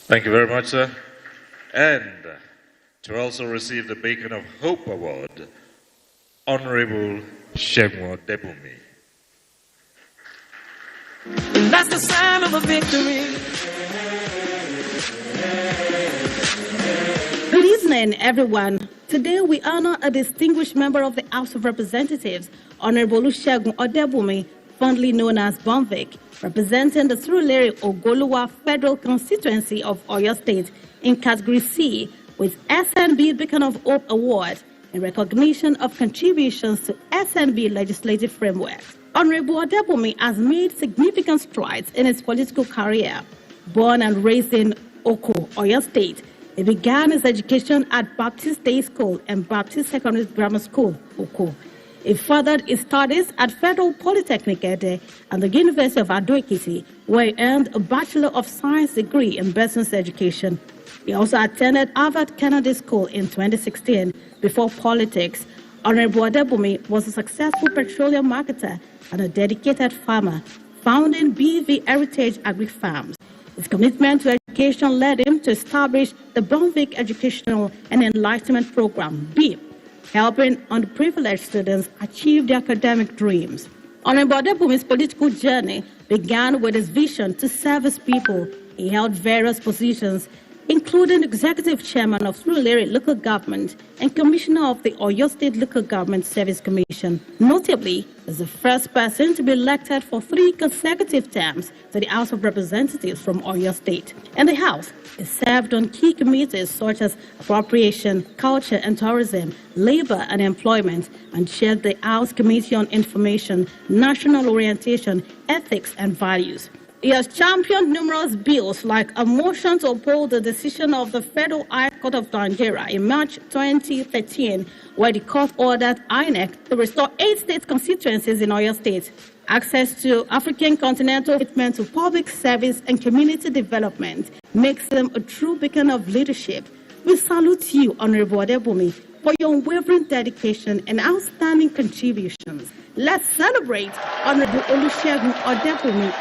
E: Thank you very much, sir. And to also receive the Beacon of Hope Award, Honorable Shemwo Debumi.
K: That's the sign of a victory.
L: Good evening, everyone. Today we honor a distinguished member of the House of Representatives, Honorable Olusegun Odebumi, fondly known as Bonvic, representing the Surulere Ogoluwa Federal Constituency of Oyo State in Category C with SNB Beacon of Hope Award in recognition of contributions to SNB legislative framework. Honorable Odebumi has made significant strides in his political career. Born and raised in Oko, Oyo State, he began his education at Baptist Day School and Baptist Secondary Grammar School, Oko. He furthered his studies at Federal Polytechnic Ede and the University of Ado-Ekiti, where he earned a Bachelor of Science degree in Business Education. He also attended Harvard Kennedy School in 2016 before politics. Honorable Odebumi was a successful petroleum marketer and a dedicated farmer, founding BV Heritage Agri-Farms. His commitment to education led him to establish the Bonvic Educational and Enlightenment Program, BEEP, helping underprivileged students achieve their academic dreams. Honorable Odebumi's political journey began with his vision to serve his people. He held various positions including Executive Chairman of Surulere Local Government and Commissioner of the Oyo State Local Government Service Commission. Notably, as the first person to be elected for 3 consecutive terms to the House of Representatives from Oyo State. And the House is served on key committees such as Appropriation, Culture and Tourism, Labor and Employment, and chaired the House Committee on Information, National Orientation, Ethics and Values. He has championed numerous bills like a motion to uphold the decision of the Federal High Court of Nigeria in March 2013, where the court ordered INEC to restore 8 state constituencies in Oyo State. Access to African continental commitment to public service and community development makes them a true beacon of leadership. We salute you, Honorable Adebumi, for your unwavering dedication and outstanding contributions. Let's celebrate Honorable Olusegun Odebumi.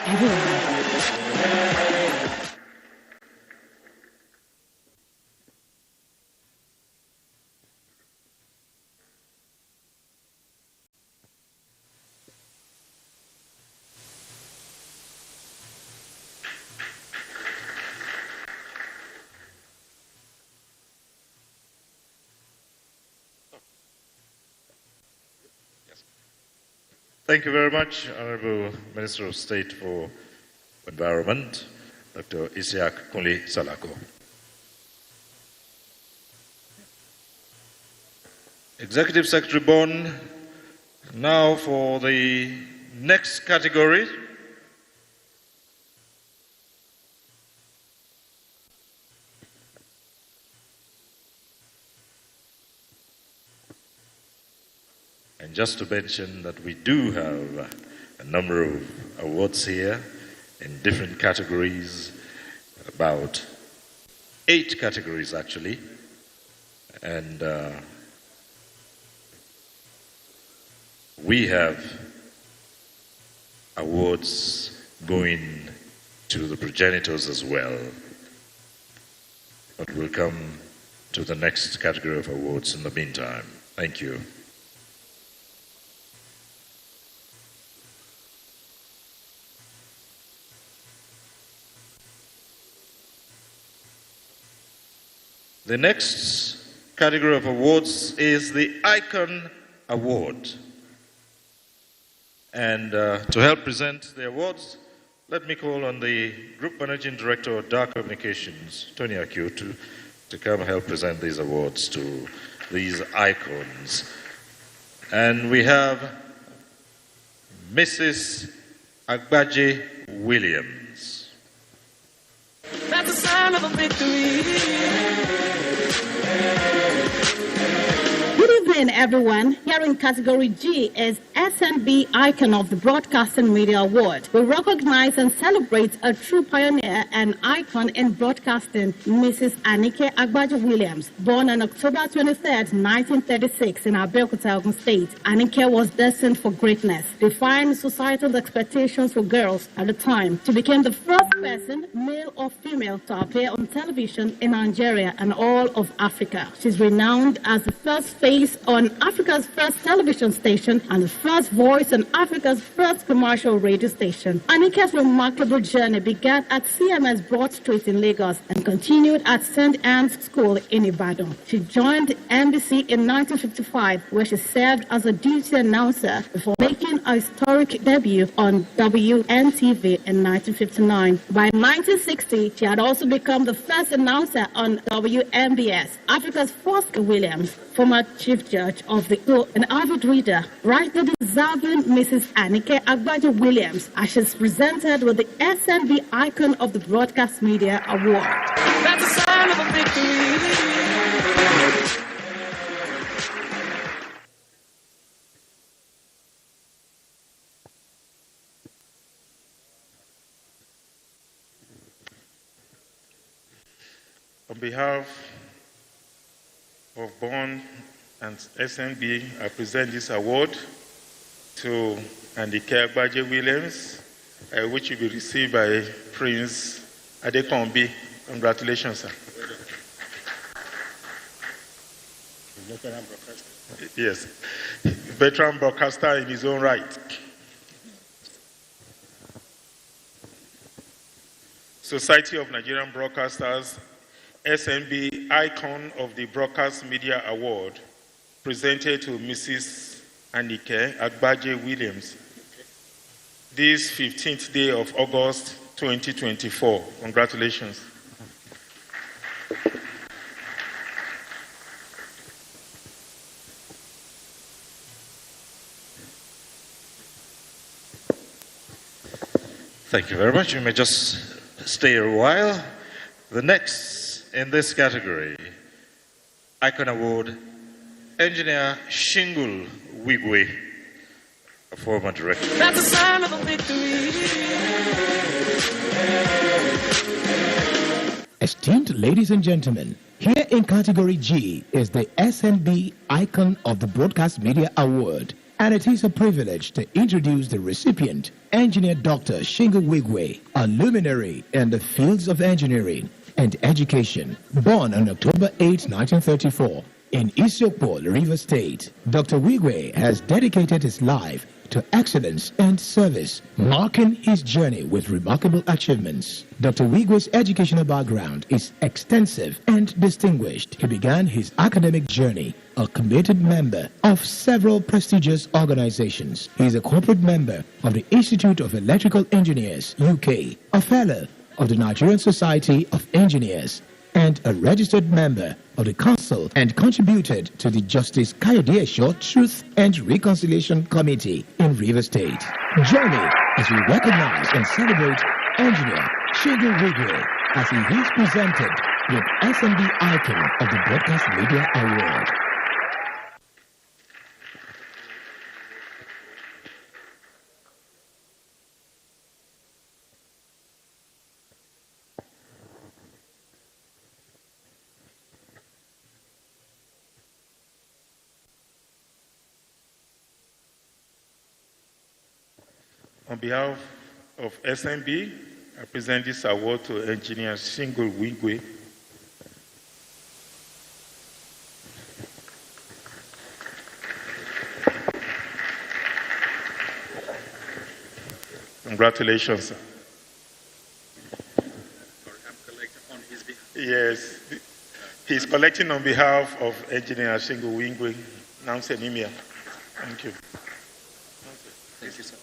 E: Thank you very much, Honorable Minister of State for Environment, Dr. Isiaq Kunle Salako. Executive Secretary Bond, now for the next category. And just to mention that we do have a number of awards here in different categories, about 8 categories actually, and we have awards going to the progenitors as well, but we'll come to the next category of awards in the meantime. Thank you. The next category of awards is the Icon Award. And to help present the awards, let me call on the Group Managing Director of Dark Communications, Tony Akio, to come help present these awards to these icons. And we have Mrs. Agbaje Williams.
K: That's the sign of a victory.
L: Good evening, everyone. Here in category G is SNB Icon of the Broadcasting Media Award. We recognize and celebrate a true pioneer and icon in broadcasting, Mrs. Anike Agbaje Williams. Born on October 23rd, 1936 in Abuja, Ogun State, Anike was destined for greatness, defying societal expectations for girls at the time. She became the first person, male or female, to appear on television in Nigeria and all of Africa. She's renowned as the first face on Africa's first television station and the first voice on Africa's first commercial radio station. Anike's remarkable journey began at CMS Broad Street in Lagos and continued at St. Anne's School in Ibadan. She joined NBC in 1955, where she served as a duty announcer before making a historic debut on WNTV in 1959. By 1960, she had also become the first announcer on WNBS. Africa's first Williams, former Chief Judge of the Court, an avid reader, rightly deserving Mrs. Anike Agbaje Williams, as she's presented with the SNB Icon of the Broadcast Media Award.
K: That's a sign of a victory.
J: On behalf of Bond and SNB, I present this award to Anike Agbaje Williams, which will be received by Prince Adekombi. Congratulations, sir. Yes, veteran broadcaster in his own right. Society of Nigerian Broadcasters,
G: SNB Icon of the Broadcast Media Award presented to Mrs. Anike Agbaje Williams this 15th day of August 2024. Congratulations.
E: Thank you very much. You may just stay a while. The next in this category, Icon Award, Engineer Shingul Wigwe, a former director.
K: That's the sign of a victory.
M: Esteemed ladies and gentlemen, here in category G is the SNB Icon of the Broadcast Media Award. And it is a privilege to introduce the recipient, Engineer Dr. Shingo Wigwe, a luminary in the fields of engineering and education. Born on October 8, 1934, in Isiokpo, Rivers State, Dr. Wigwe has dedicated his life to excellence and service, marking his journey with remarkable achievements. Dr. Wigwe's educational background is extensive and distinguished. He began his academic journey a committed member of several prestigious organizations. He is a corporate member of the Institute of Electrical Engineers, UK, a fellow of the Nigerian Society of Engineers, and a registered member of the Council, and contributed to the Justice Kayode Esho Truth and Reconciliation Committee in Rivers State. Join me as we recognize and celebrate Engineer Shingo Wigwe as he is presented with SNB Icon of the Broadcast Media Award.
G: On behalf of SNB, I present this award to Engineer Shingo Wigwe. Congratulations, sir. Yes, he's collecting on behalf of Engineer Shingo Wigwe. Now send him here. Thank you.
B: Thank you, sir.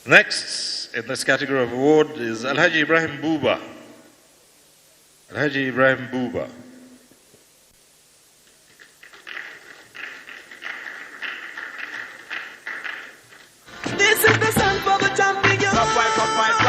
E: Next in this category of award is Alhaji Ibrahim Buba. Alhaji Ibrahim Buba.
K: This is the sun for the champion.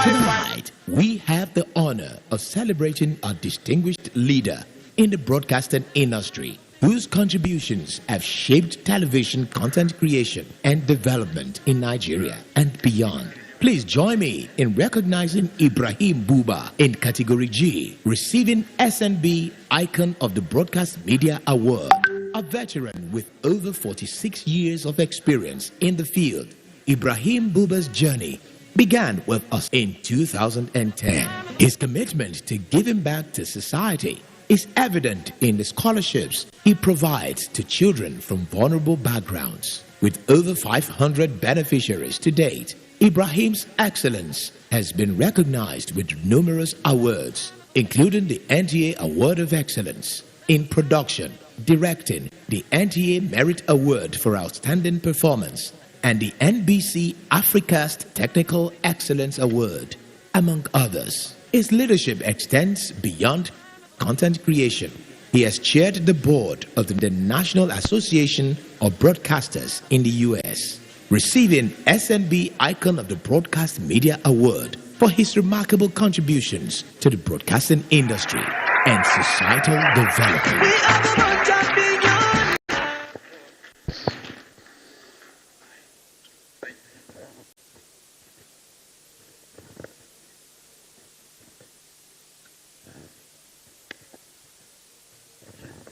M: Tonight, we have the honor of celebrating a distinguished leader in the broadcasting industry, whose contributions have shaped television content creation and development in Nigeria and beyond. Please join me in recognizing Ibrahim Buba in category G, receiving SNB Icon of the Broadcast Media Award. A veteran with over 46 years of experience in the field, Ibrahim Buba's journey began with us in 2010. His commitment to giving back to society is evident in the scholarships he provides to children from vulnerable backgrounds. With over 500 beneficiaries to date, Ibrahim's excellence has been recognized with numerous awards, including the NTA Award of Excellence in Production, Directing, the NTA Merit Award for Outstanding Performance, and the NBC Africast Technical Excellence Award, among others. His leadership extends beyond content creation. He has chaired the board of the National Association of Broadcasters in the U.S., receiving SNB Icon of the Broadcast Media Award for his remarkable contributions to the broadcasting industry and societal development.
K: We are the world champion.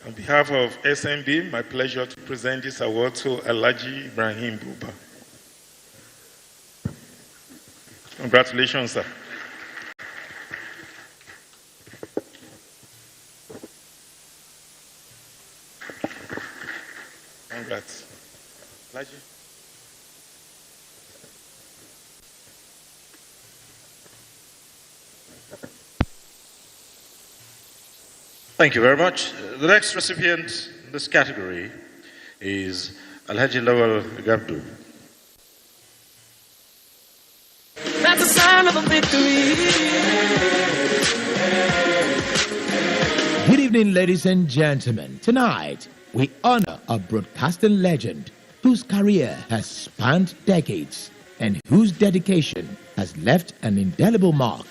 G: On behalf of SNB, my pleasure to present this award to Alhaji Ibrahim Buba. Congratulations, sir. Congrats. Alhaji.
E: Thank you very much. The next recipient in this category is Alhaji Lawal Gabdu.
K: That's a sign of a victory.
M: Good evening, ladies and gentlemen. Tonight, we honor a broadcasting legend whose career has spanned decades and whose dedication has left an indelible mark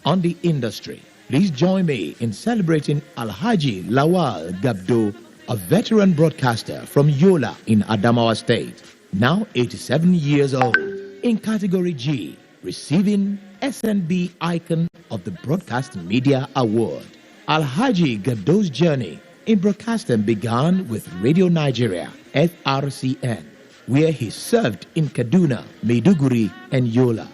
M: on the industry. Please join me in celebrating Alhaji Lawal Gabdo, a veteran broadcaster from Yola in Adamawa State, now 87 years old, in Category G, receiving SNB Icon of the Broadcast Media Award. Alhaji Gabdo's journey in broadcasting began with Radio Nigeria, FRCN, where he served in Kaduna, Maiduguri, and Yola.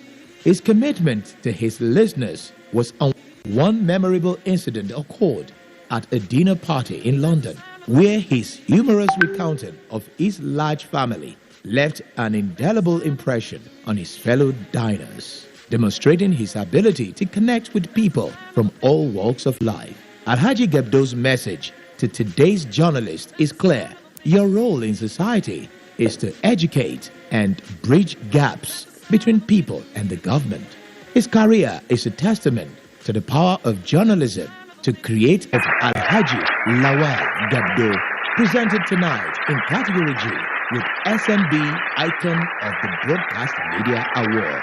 M: His commitment to his listeners was on one memorable incident occurred at a dinner party in London, where his humorous recounting of his large family left an indelible impression on his fellow diners, demonstrating his ability to connect with people from all walks of life. Alhaji Gabdo's message to today's journalist is clear. Your role in society is to educate and bridge gaps between people and the government. His career is a testament to the power of journalism to create of Alhaji Lawal Gabdo, presented tonight in Category G with SNB Icon of the Broadcast Media Award.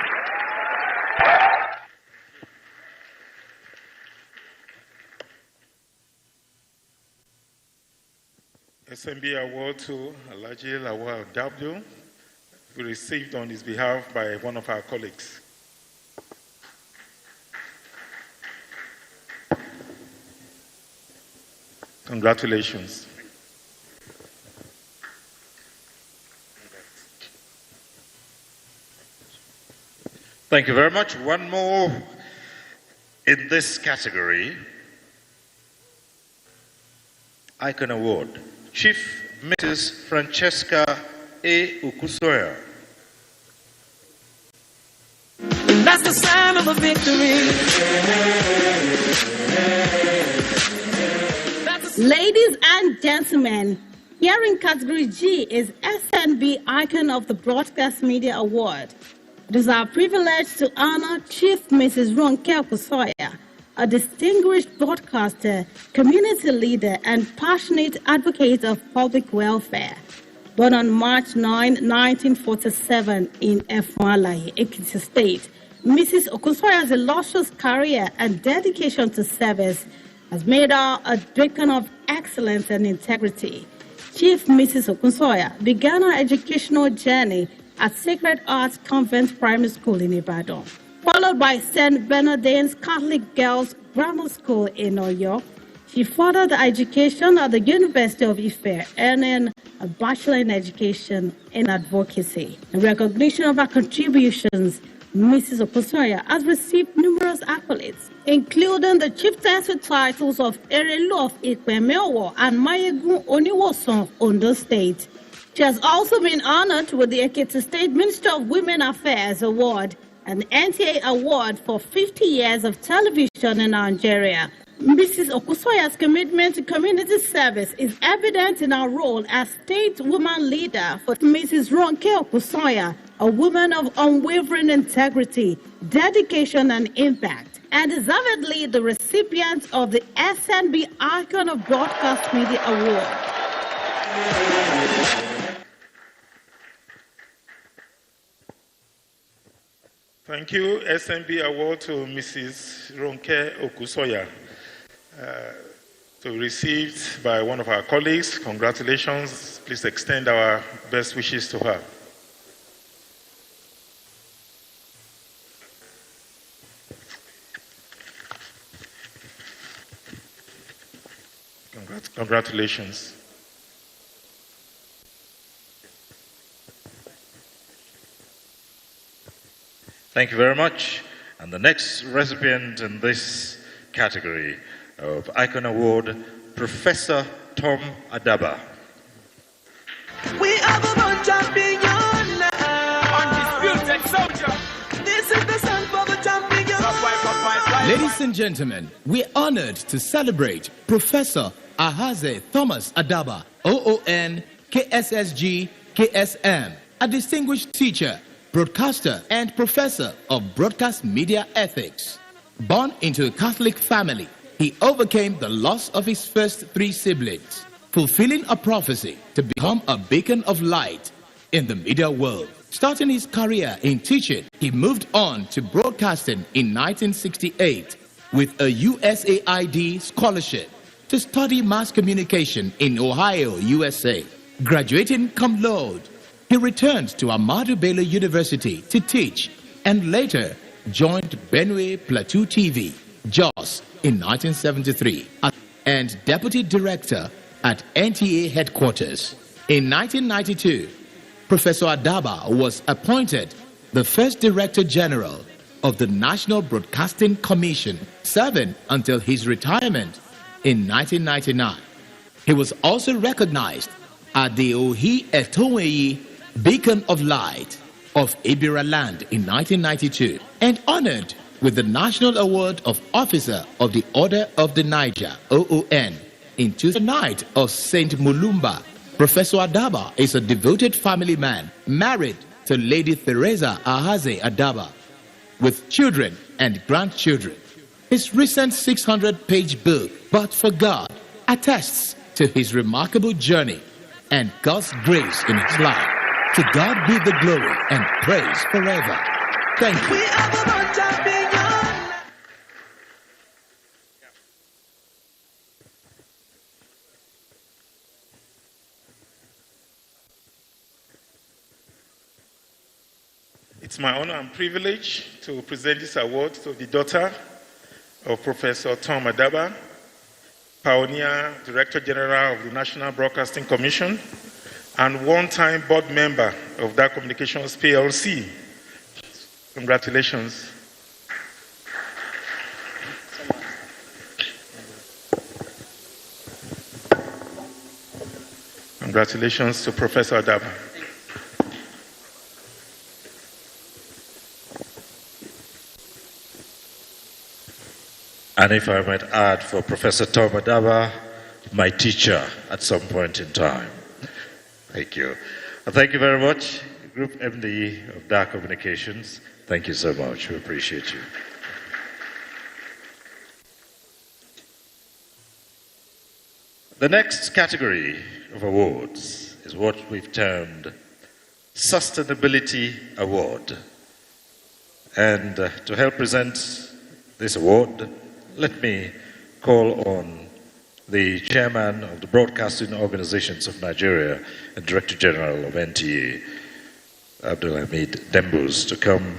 G: SNB Award to Alhaji Lawal Gabdo, we received on his behalf by one of our colleagues. Congratulations.
E: Thank you very much. One more in this category. Icon Award. Chief Mrs. Francesca A. Ukusoya.
K: That's the sign of a victory.
L: Ladies and gentlemen, here in Category G is SNB Icon of the Broadcast Media Award. It is our privilege to honor Chief Mrs. Ronke Okusoya, a distinguished broadcaster, community leader, and passionate advocate of public welfare. Born on March 9, 1947 in Efualaye, Ekiti State, Mrs. Okusoya's illustrious career and dedication to service has made her a beacon of excellence and integrity. Chief Mrs. Okusoya began her educational journey at Sacred Heart Convent Primary School in Ibadan, followed by St. Bernardine's Catholic Girls Grammar School in Oyo. She furthered her education at the University of Ife, earning a Bachelor in Education in Advocacy. In recognition of her contributions, Mrs. Okusoya has received numerous accolades, including the chieftaincy titles of Erelu of Ikpemeowo and Mayegun Oniwoson of Ondo State. She has also been honored with the Ekiti State Minister of Women Affairs Award and NTA Award for 50 years of television in Nigeria. Mrs. Okusoya's commitment to community service is evident in her role as state woman leader for Mrs. Ronke Okusoya, a woman of unwavering integrity, dedication, and impact, and deservedly the recipient of the SNB Icon of Broadcast Media Award.
G: Thank you. SNB Award to Mrs. Ronke Okusoya. Received by one of our colleagues. Congratulations. Please extend our best wishes to her. Congratulations.
E: Thank you very much. And the next recipient in this category of Icon Award, Professor Tom Adaba.
K: We are the born champion now. Undisputed soldier. This is the sound for the champion.
M: Ladies and gentlemen, we're honored to celebrate Professor Ahaze Thomas Adaba, OON, KSSG, KSM, a distinguished teacher, broadcaster, and professor of broadcast media ethics. Born into a Catholic family, he overcame the loss of his first 3 siblings, fulfilling a prophecy to become a beacon of light in the media world. Starting his career in teaching, he moved on to broadcasting in 1968 with a USAID scholarship to study mass communication in Ohio, USA. Graduating cum laude, he returned to Ahmadu Bello University to teach and later joined Benue Plateau TV, JOS, in 1973 and deputy director at NTA headquarters. In 1992, Professor Adaba was appointed the first Director General of the National Broadcasting Commission, serving until his retirement in 1999. He was also recognized at the Ohi Etoweyi Beacon of Light of Ibira Land in 1992 and honored with the National Award of Officer of the Order of the Niger, OON, in the night of St. Mulumba. Professor Adaba is a devoted family man, married to Lady Theresa Ahaze Adaba, with children and grandchildren. His recent 600-page book, But for God, attests to his remarkable journey and God's grace in his life. To God be the glory and praise forever. Thank you.
G: It's my honor and privilege to present this award to the daughter of Professor Tom Adaba, pioneer Director General of the National Broadcasting Commission, and one-time board member of that Communications PLC. Congratulations. Congratulations to Professor Adaba.
E: And if I might add, for Professor Tom Adaba, my teacher at some point in time. Thank you. And thank you very much, Group MD of DAR Communications. Thank you so much. We appreciate you. The next category of awards is what we've termed Sustainability Award. And to help present this award, let me call on the chairman of the Broadcasting Organizations of Nigeria and Director General of NTA, Abdulhamid Dembus, to come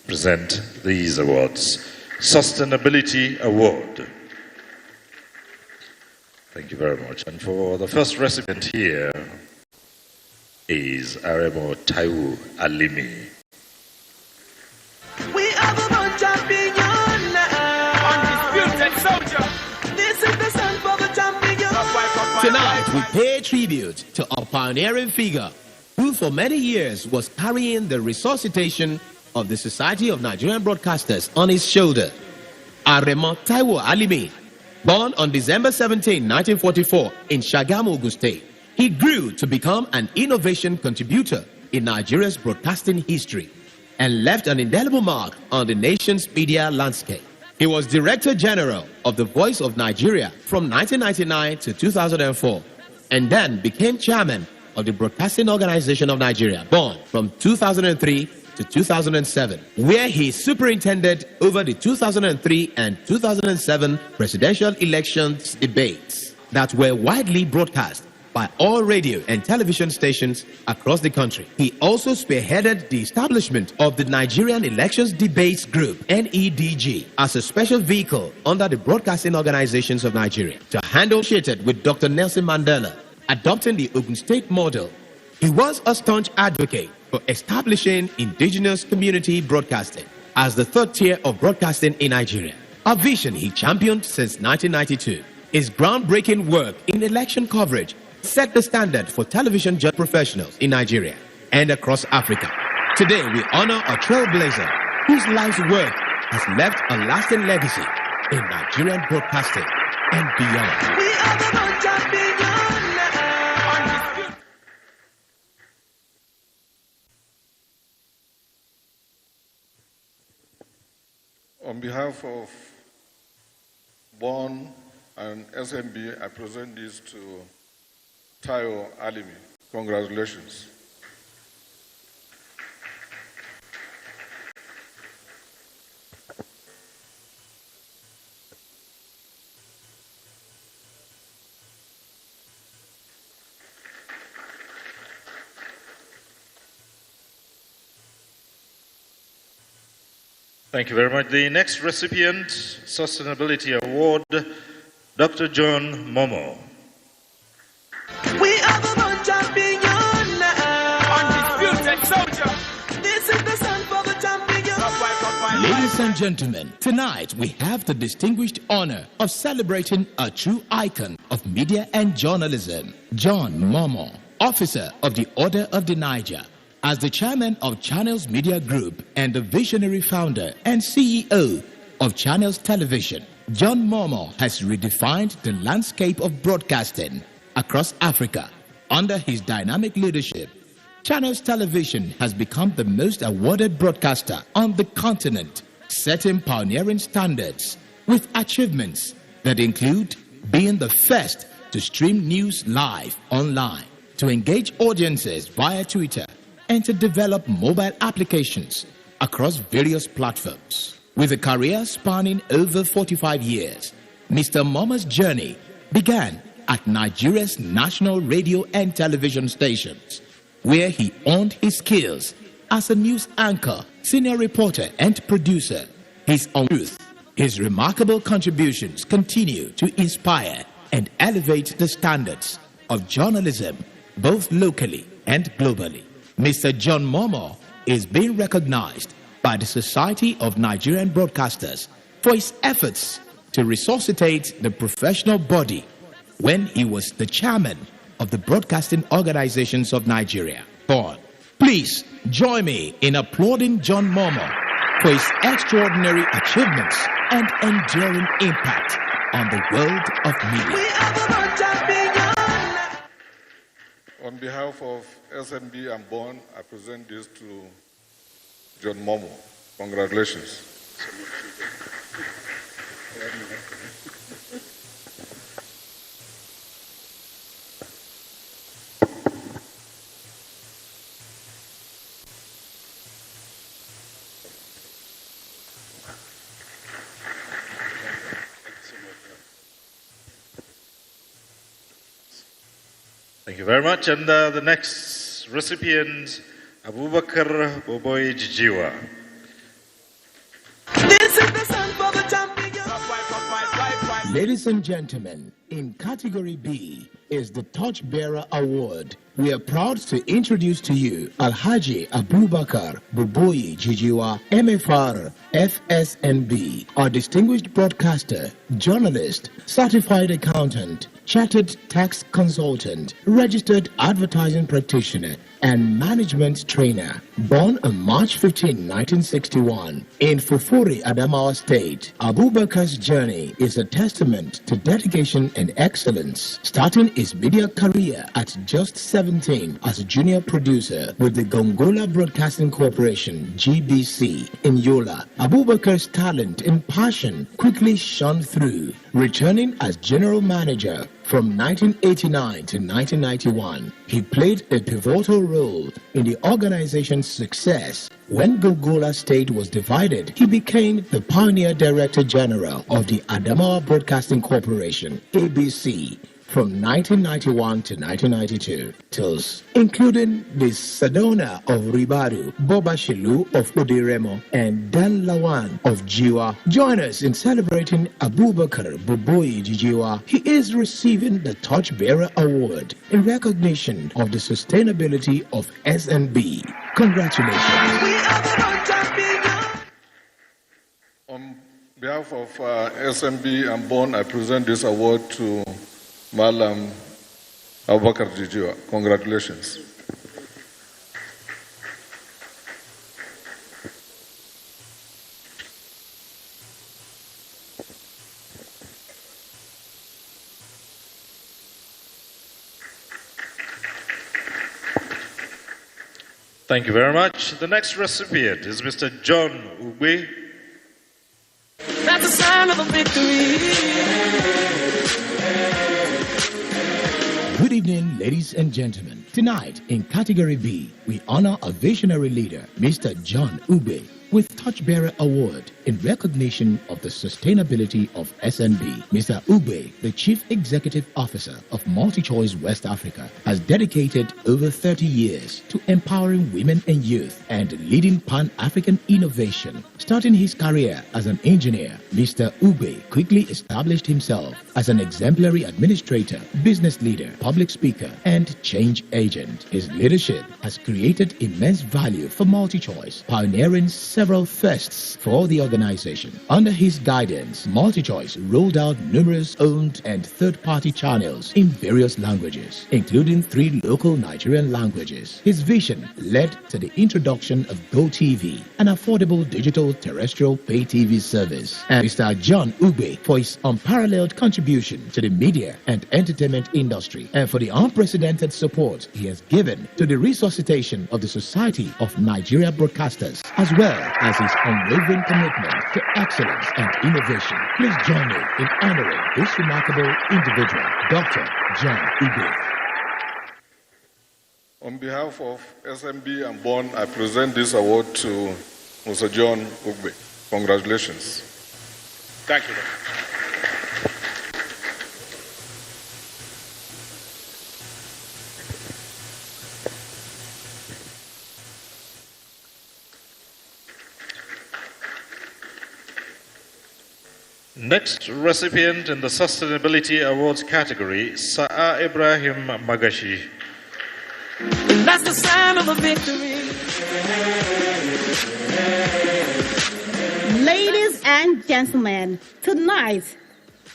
E: present these awards. Sustainability Award. Thank you very much. And for the first recipient here is Aremo Taiwo Alimi.
K: We are the one champion. Undisputed soldier. This is the sun for the champion.
M: Tonight, we pay tribute to a pioneering figure who for many years was carrying the resuscitation of the Society of Nigerian Broadcasters on his shoulder. Aremo Taiwo Alimi, born on December 17, 1944 in Shagamu, Ogun State, he grew to become an innovation contributor in Nigeria's broadcasting history and left an indelible mark on the nation's media landscape. He was Director General of the Voice of Nigeria from 1999 to 2004 and then became Chairman of the Broadcasting Organization of Nigeria, born from 2003 to 2007, where he superintended over the 2003 and 2007 presidential elections debates that were widely broadcast by all radio and television stations across the country. He also spearheaded the establishment of the Nigerian Elections Debates Group, NEDG, as a special vehicle under the Broadcasting Organizations of Nigeria to handle shit with Dr. Nelson Mandela, adopting the Ogun State model. He was a staunch advocate for establishing indigenous community broadcasting as the third tier of broadcasting in Nigeria, a vision he championed since 1992. His groundbreaking work in election coverage set the standard for television job professionals in Nigeria and across Africa. Today, we honor a trailblazer whose life's work has left a lasting legacy in Nigerian broadcasting and beyond.
K: We are the born champions.
H: On behalf of Born and SMB, I present this to Tayo Alimi. Congratulations.
E: Thank you very much. The next recipient, Sustainability Award, Dr. John Momo.
K: We are the born champions. Undisputed soldier. This is the sun for the champions.
M: Ladies and gentlemen, tonight we have the distinguished honor of celebrating a true icon of media and journalism, John Momo, officer of the Order of the Niger. As the chairman of Channels Media Group and the visionary founder and CEO of Channels Television, John Momo has redefined the landscape of broadcasting across Africa. Under his dynamic leadership, Channels Television has become the most awarded broadcaster on the continent, setting pioneering standards with achievements that include being the first to stream news live online, to engage audiences via Twitter, and to develop mobile applications across various platforms. With a career spanning over 45 years, Mr. Momo's journey began at Nigeria's national radio and television stations, where he honed his skills as a news anchor, senior reporter, and producer. His truth, his remarkable contributions continue to inspire and elevate the standards of journalism, both locally and globally. Mr. John Momo is being recognized by the Society of Nigerian Broadcasters for his efforts to resuscitate the professional body when he was the chairman of the Broadcasting Organizations of Nigeria, BON. Please join me in applauding John Momo for his extraordinary achievements and enduring impact on the world of media.
K: We are the born champions.
H: On behalf of SMB and Born, I present this to John Momo. Congratulations.
E: Thank you very much. And the next recipient, Abubakar Boboy Jijiwa.
K: This is the sun for the champions.
M: Ladies and gentlemen, in category B is the Torchbearer Award. We are proud to introduce to you Alhaji Abubakar Boboyi Jijiwa, MFR, FSNB, our distinguished broadcaster, journalist, certified accountant, chartered tax consultant, registered advertising practitioner, and management trainer. Born on March 15, 1961, in Fufuri, Adamawa State, Abubakar's journey is a testament to dedication and excellence. Starting his media career at just 17 as a junior producer with the Gongola Broadcasting Corporation, GBC, in Yola, Abubakar's talent and passion quickly shone through, returning as general manager. From 1989 to 1991, he played a pivotal role in the organization's success. When Gongola State was divided, he became the pioneer director general of the Adamawa Broadcasting Corporation, ABC, from 1991 to 1992, titles including the Sadona of Ribadu, Boba Shilu of Udiremo, and Dan Lawan of Jiwa. Join us in celebrating Abubakar Boboyi Jijiwa. He is receiving the Torchbearer Award in recognition of the sustainability of SNB. Congratulations.
K: We are the born champions.
H: On behalf of SMB and Born, I present this award to Malam Abubakar Jijiwa. Congratulations.
E: Thank you very much. The next recipient is Mr. John Ugbe.
K: That's the sign of a victory.
M: Good evening, ladies and gentlemen. Tonight, in Category B, we honor a visionary leader, Mr. John Ugbe, with Torchbearer Award in recognition of the sustainability of SNB. Mr. Ugbe, the Chief Executive Officer of MultiChoice West Africa, has dedicated over 30 years to empowering women and youth and leading Pan-African innovation. Starting his career as an engineer, Mr. Ugbe quickly established himself as an exemplary administrator, business leader, public speaker, and change agent. His leadership has created immense value for MultiChoice, pioneering several firsts for the organization. Under his guidance, MultiChoice rolled out numerous owned and third-party channels in various languages, including 3 local Nigerian languages. His vision led to the introduction of GoTV, an affordable digital terrestrial pay TV service, and Mr. John Ugbe for his unparalleled contribution to the media and entertainment industry, and for the unprecedented support he has given to the resuscitation of the Society of Nigeria Broadcasters, as well as his unwavering commitment to excellence and innovation. Please join me in honoring this remarkable individual, Dr. John Ugbe.
H: On behalf of SMB and Bond, I present this award to Mr. John Ugbe. Congratulations.
E: Thank you. Next recipient in the Sustainability Awards category, Sa'a Ibrahim Magashi.
K: That's the sign of a victory.
L: Ladies and gentlemen, tonight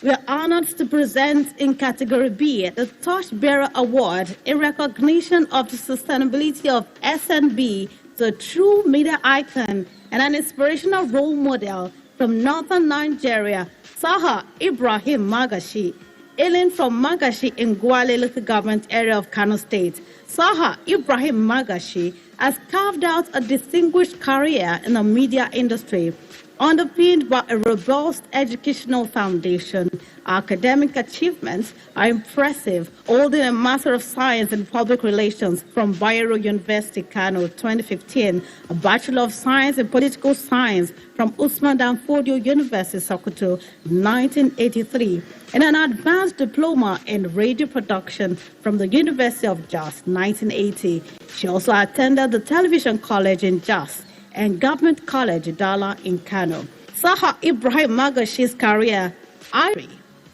L: we are honored to present in Category B the Torchbearer Award in recognition of the sustainability of SNB, the true media icon and an inspirational role model from northern Nigeria, Saha Ibrahim Magashi. Hailing from Magashi in Gwale local government area of Kano State, Saha Ibrahim Magashi has carved out a distinguished career in the media industry, underpinned by a robust educational foundation. Academic achievements are impressive, holding a Master of Science in Public Relations from Bayero University, Kano, 2015, a Bachelor of Science in Political Science from Usman Dan Fodio University, Sokoto, 1983, and an Advanced Diploma in Radio Production from the University of Jos, 1980. She also attended the Television College in Jos and Government College Dala in Kano. Saha Ibrahim Magashi's career,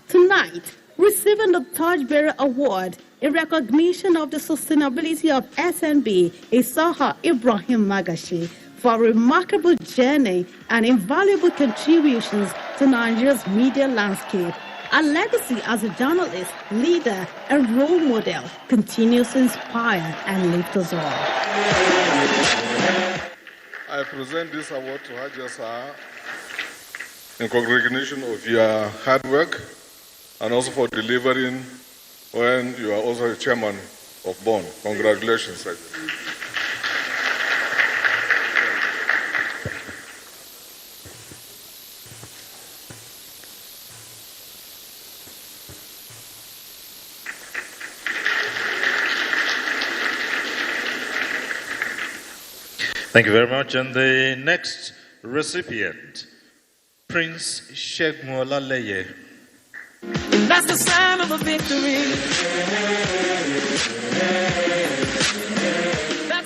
L: tonight, receiving the Torchbearer Award in recognition of the sustainability of SNB is Saha Ibrahim Magashi for a remarkable journey and invaluable contributions to Nigeria's media landscape. Our legacy as a journalist, leader, and role model continues to inspire and lift us all.
H: I present this award to Hajiya Saha in recognition of your hard work and also for delivering when you are also a chairman of Bond. Congratulations, Hajiya.
E: Thank you very much. And the next recipient, Prince Shegmola Leye.
K: That's the sign of a victory.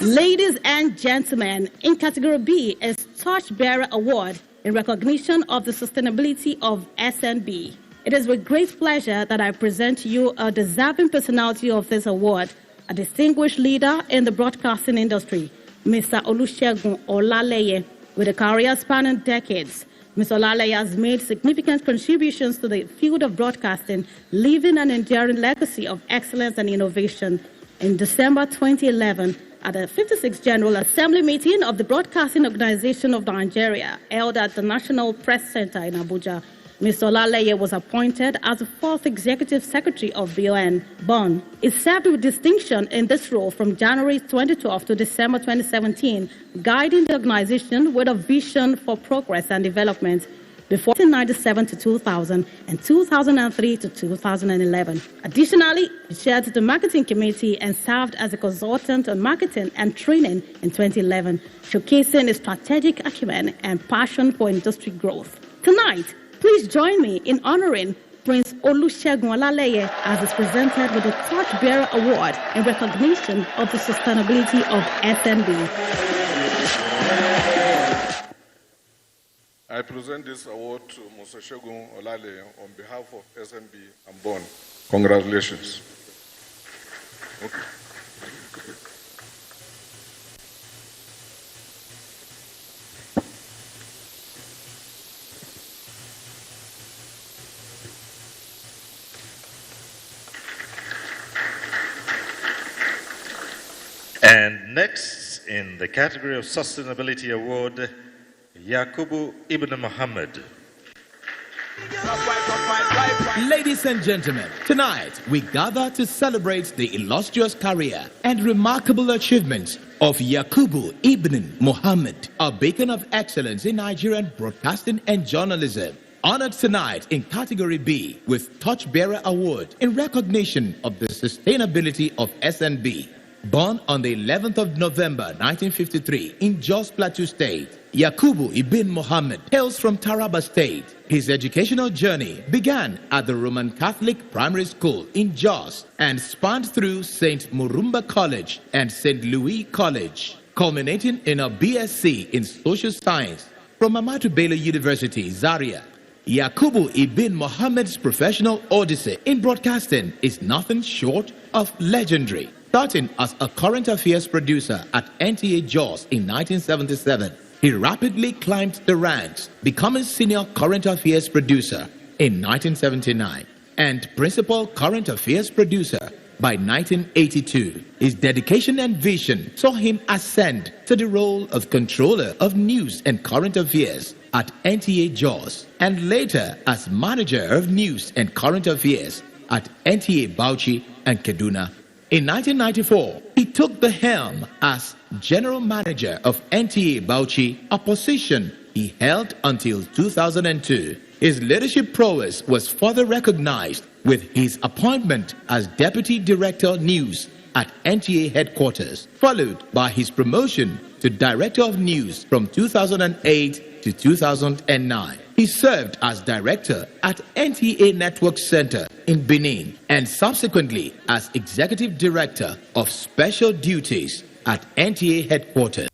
L: Ladies and gentlemen, in Category B is Torchbearer Award in recognition of the sustainability of SNB. It is with great pleasure that I present to you a deserving personality of this award, a distinguished leader in the broadcasting industry, Mr. Olusegun Olaleye. With a career spanning decades, Mr. Olaleye has made significant contributions to the field of broadcasting, leaving an enduring legacy of excellence and innovation. In December 2011, at the 56th General Assembly meeting of the Broadcasting Organization of Nigeria, held at the National Press Center in Abuja, Mr. Olaleye was appointed as the 4th Executive Secretary of BON. Bon is served with distinction in this role from January 2012 to December 2017, guiding the organization with a vision for progress and development before 1997 to 2000 and 2003 to 2011. Additionally, he chaired the marketing committee and served as a consultant on marketing and training in 2011, showcasing his strategic acumen and passion for industry growth. Tonight, please join me in honoring Prince Olusegun Olaleye as is presented with the Torchbearer Award in recognition of the sustainability of SNB.
H: I present this award to Mr. Segun Olaleye on behalf of SNB and BON. Congratulations. Okay.
E: And next, in the category of Sustainability Award, Yakubu Ibn Muhammad.
M: Ladies and gentlemen, tonight we gather to celebrate the illustrious career and remarkable achievements of Yakubu Ibn Muhammad, a beacon of excellence in Nigerian broadcasting and journalism. Honored tonight in Category B with Torchbearer Award in recognition of the sustainability of SNB. Born on the 11th of November 1953 in Jos Plateau State, Yakubu Ibn Muhammad hails from Taraba State. His educational journey began at the Roman Catholic Primary School in Jos and spanned through St. Murumba College and St. Louis College, culminating in a BSc in Social Science from Ahmadu Bello University, Zaria. Yakubu Ibn Muhammad's professional odyssey in broadcasting is nothing short of legendary. Starting as a current affairs producer at NTA Jos in 1977, he rapidly climbed the ranks, becoming senior current affairs producer in 1979 and principal current affairs producer by 1982. His dedication and vision saw him ascend to the role of controller of news and current affairs at NTA Jos and later as manager of news and current affairs at NTA Bauchi and Kaduna. In 1994, he took the helm as general manager of NTA Bauchi, a position he held until 2002. His leadership prowess was further recognized with his appointment as deputy director news at NTA headquarters, followed by his promotion to director of news from 2008 to 2009. He served as director at NTA Network Center in Benin and subsequently as executive director of special duties at NTA headquarters.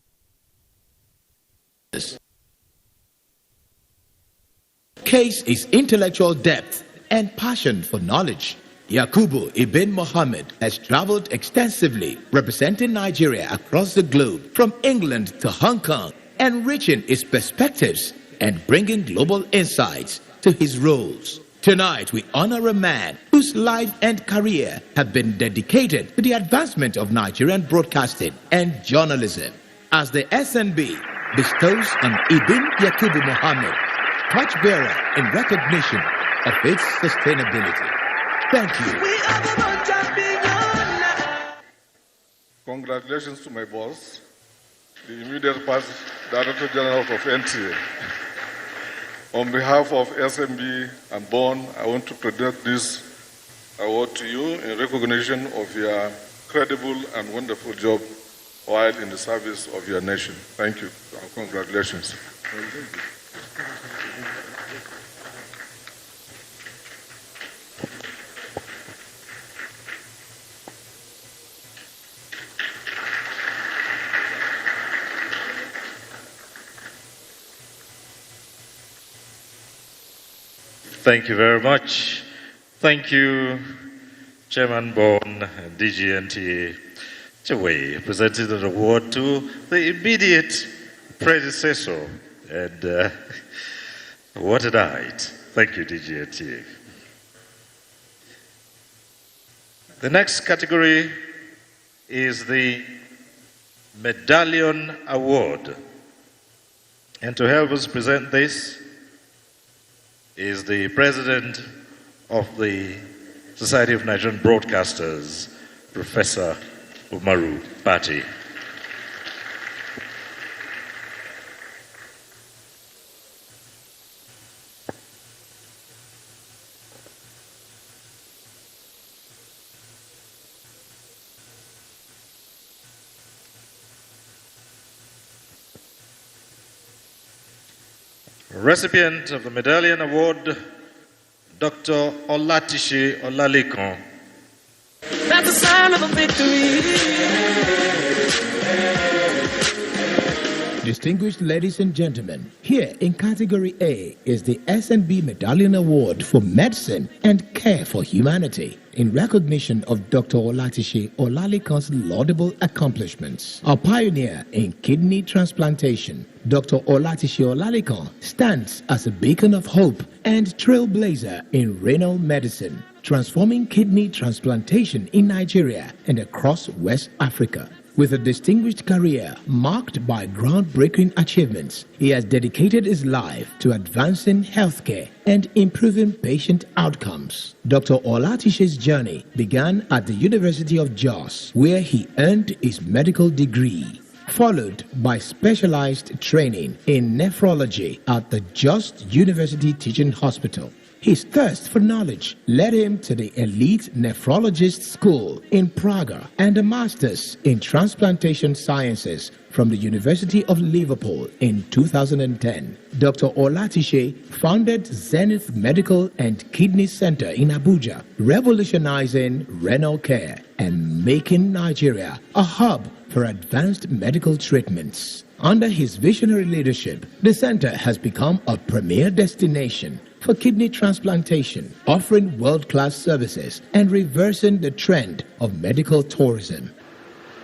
M: Case is intellectual depth and passion for knowledge. Yakubu Ibn Muhammad has traveled extensively representing Nigeria across the globe from England to Hong Kong, enriching his perspectives and bringing global insights to his roles. Tonight, we honor a man whose life and career have been dedicated to the advancement of Nigerian broadcasting and journalism. As the SNB bestows on Ibn Yakubu Muhammad torchbearer in recognition of its sustainability. Thank you.
H: Congratulations to my boss, the immediate past Director General of NTA. On behalf of SMB and BON, I want to present this award to you in recognition of your credible and wonderful job while in the service of your nation. Thank you. Congratulations.
E: Thank you very much. Thank you, Chairman Bon, DG NTA. Chaway presented an award to the immediate predecessor, and what a night. Thank you, DG NTA. The next category is the Medallion Award. And to help us present this, is the President of the Society of Nigerian Broadcasters, Professor Umaru Pati. Recipient of the Medallion Award, Dr. Olatishe Olalekan.
K: That's the sign of a victory.
M: Distinguished ladies and gentlemen, here in Category A is the S&B Medallion Award for Medicine and Care for Humanity in recognition of Dr. Olatishe Olalekan's laudable accomplishments. A pioneer in kidney transplantation, Dr. Olatishe Olalekan stands as a beacon of hope and trailblazer in renal medicine, transforming kidney transplantation in Nigeria and across West Africa. With a distinguished career marked by groundbreaking achievements, he has dedicated his life to advancing healthcare and improving patient outcomes. Dr. Olatishe's journey began at the University of Jos, where he earned his medical degree, followed by specialized training in nephrology at the Jos University Teaching Hospital. His thirst for knowledge led him to the elite nephrologist school in Prague and a master's in transplantation sciences from the University of Liverpool in 2010. Dr. Olatishe founded Zenith Medical and Kidney Center in Abuja, revolutionizing renal care and making Nigeria a hub for advanced medical treatments. Under his visionary leadership, the center has become a premier destination for kidney transplantation, offering world-class services and reversing the trend of medical tourism.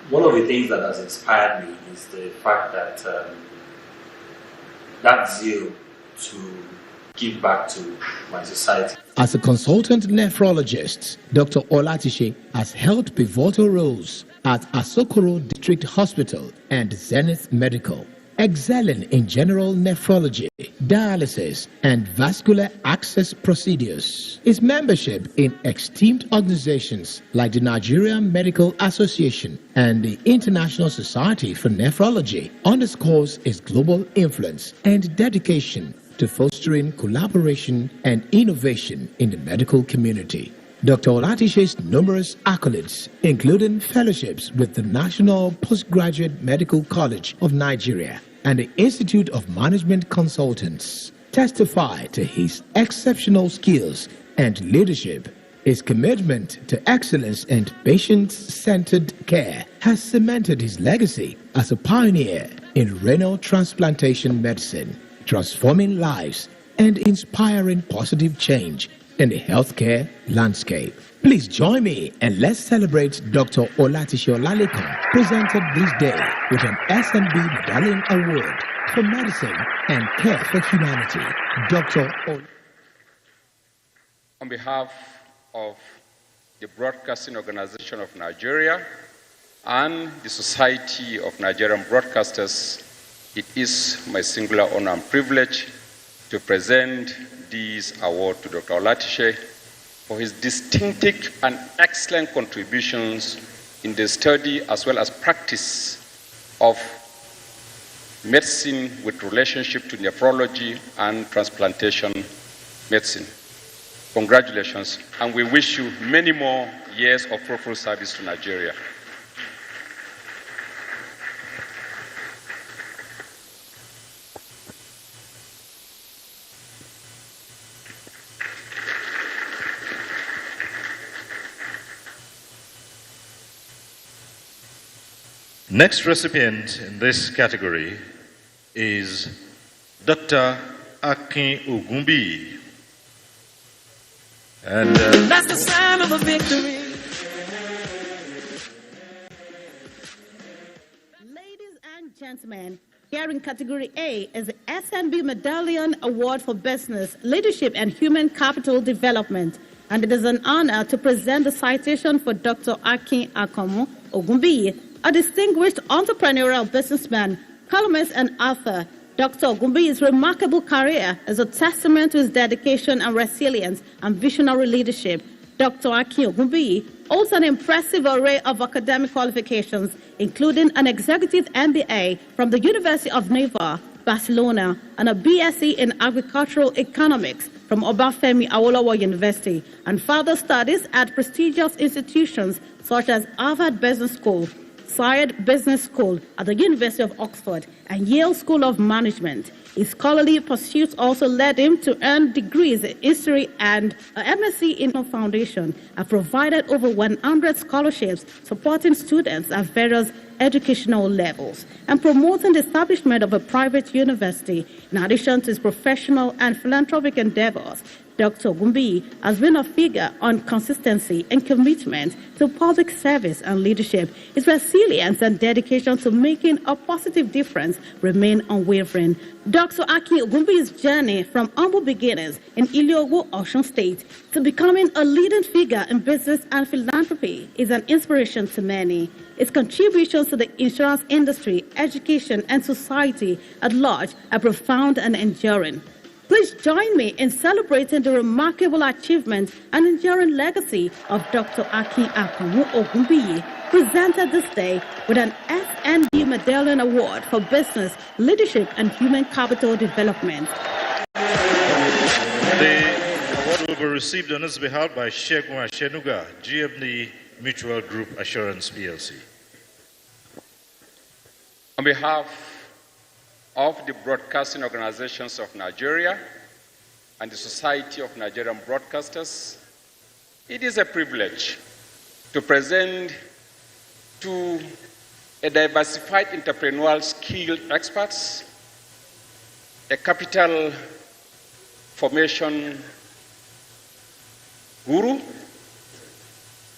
N: One of the things that has inspired me is the fact that that zeal to give back to my society.
M: As a consultant nephrologist, Dr. Olatishe has held pivotal roles at Asokoro District Hospital and Zenith Medical, excelling in general nephrology, dialysis, and vascular access procedures. His membership in esteemed organizations like the Nigerian Medical Association and the International Society for Nephrology underscores his global influence and dedication to fostering collaboration and innovation in the medical community. Dr. Olatishe's numerous accolades, including fellowships with the National Postgraduate Medical College of Nigeria and the Institute of Management Consultants, testify to his exceptional skills and leadership. His commitment to excellence and patient-centered care has cemented his legacy as a pioneer in renal transplantation medicine, transforming lives and inspiring positive change in the healthcare landscape. Please join me and let's celebrate Dr. Olatishe Olalekan, presented this day with an S&B Medallion Award for Medicine and Care for Humanity.
I: On behalf of the Broadcasting Organization of Nigeria and the Society of Nigerian Broadcasters, it is my singular honor and privilege to present this award to Dr. Olatishe for his distinctive and excellent contributions in the study as well as practice of medicine with relationship to nephrology and transplantation medicine. Congratulations, and we wish you many more years of fruitful service to Nigeria.
E: Next recipient in this category is Dr. Akin Ogunbi. And
K: that's the sign of a victory.
L: Ladies and gentlemen, here in Category A is the S&B Medallion Award for Business, Leadership and Human Capital Development. And it is an honor to present the citation for Dr. Akin Ogunbi, a distinguished entrepreneurial businessman, columnist and author. Dr. Ogumbi's remarkable career is a testament to his dedication and resilience and visionary leadership. Dr. Akin Ogumbi holds an impressive array of academic qualifications, including an executive MBA from the University of Navarre, Barcelona, and a BSc in agricultural economics from Obafemi Awolowo University, and further studies at prestigious institutions such as Harvard Business School, Syed Business School at the University of Oxford, and Yale School of Management. His scholarly pursuits also led him to earn degrees in history and an MSc in Foundation, and provided over 100 scholarships supporting students at various educational levels and promoting the establishment of a private university. In addition to his professional and philanthropic endeavors, Dr. Ogumbi has been a figure on consistency and commitment to public service and leadership. His resilience and dedication to making a positive difference remain unwavering. Dr. Akin Ogumbi's journey from humble beginnings in Iliowo, Osun State, to becoming a leading figure in business and philanthropy is an inspiration to many. His contributions to the insurance industry, education, and society at large are profound and enduring. Please join me in celebrating the remarkable achievement and enduring legacy of Dr. Akin Akamu Ogumbi, presented this day with an SNB Medallion Award for Business, Leadership, and Human Capital Development.
E: The award will be received on his behalf by Shegun Ashenuga, GMD Mutual Group Assurance PLC.
I: On behalf of the broadcasting organizations of Nigeria and the Society of Nigerian Broadcasters, it is a privilege to present to a diversified entrepreneurial skilled experts, a capital formation guru,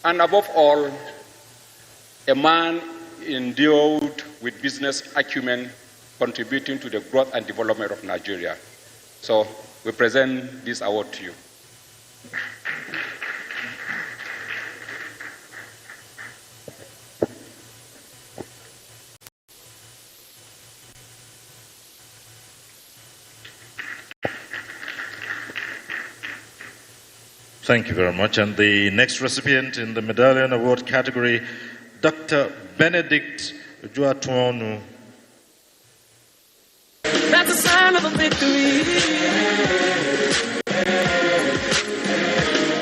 I: and above all, a man endowed with business acumen contributing to the growth and development of Nigeria. So we present this award to you.
E: Thank you very much. And the next recipient in the Medallion Award category, Dr. Benedict Ujuatuonu.
K: That's a sign of a victory.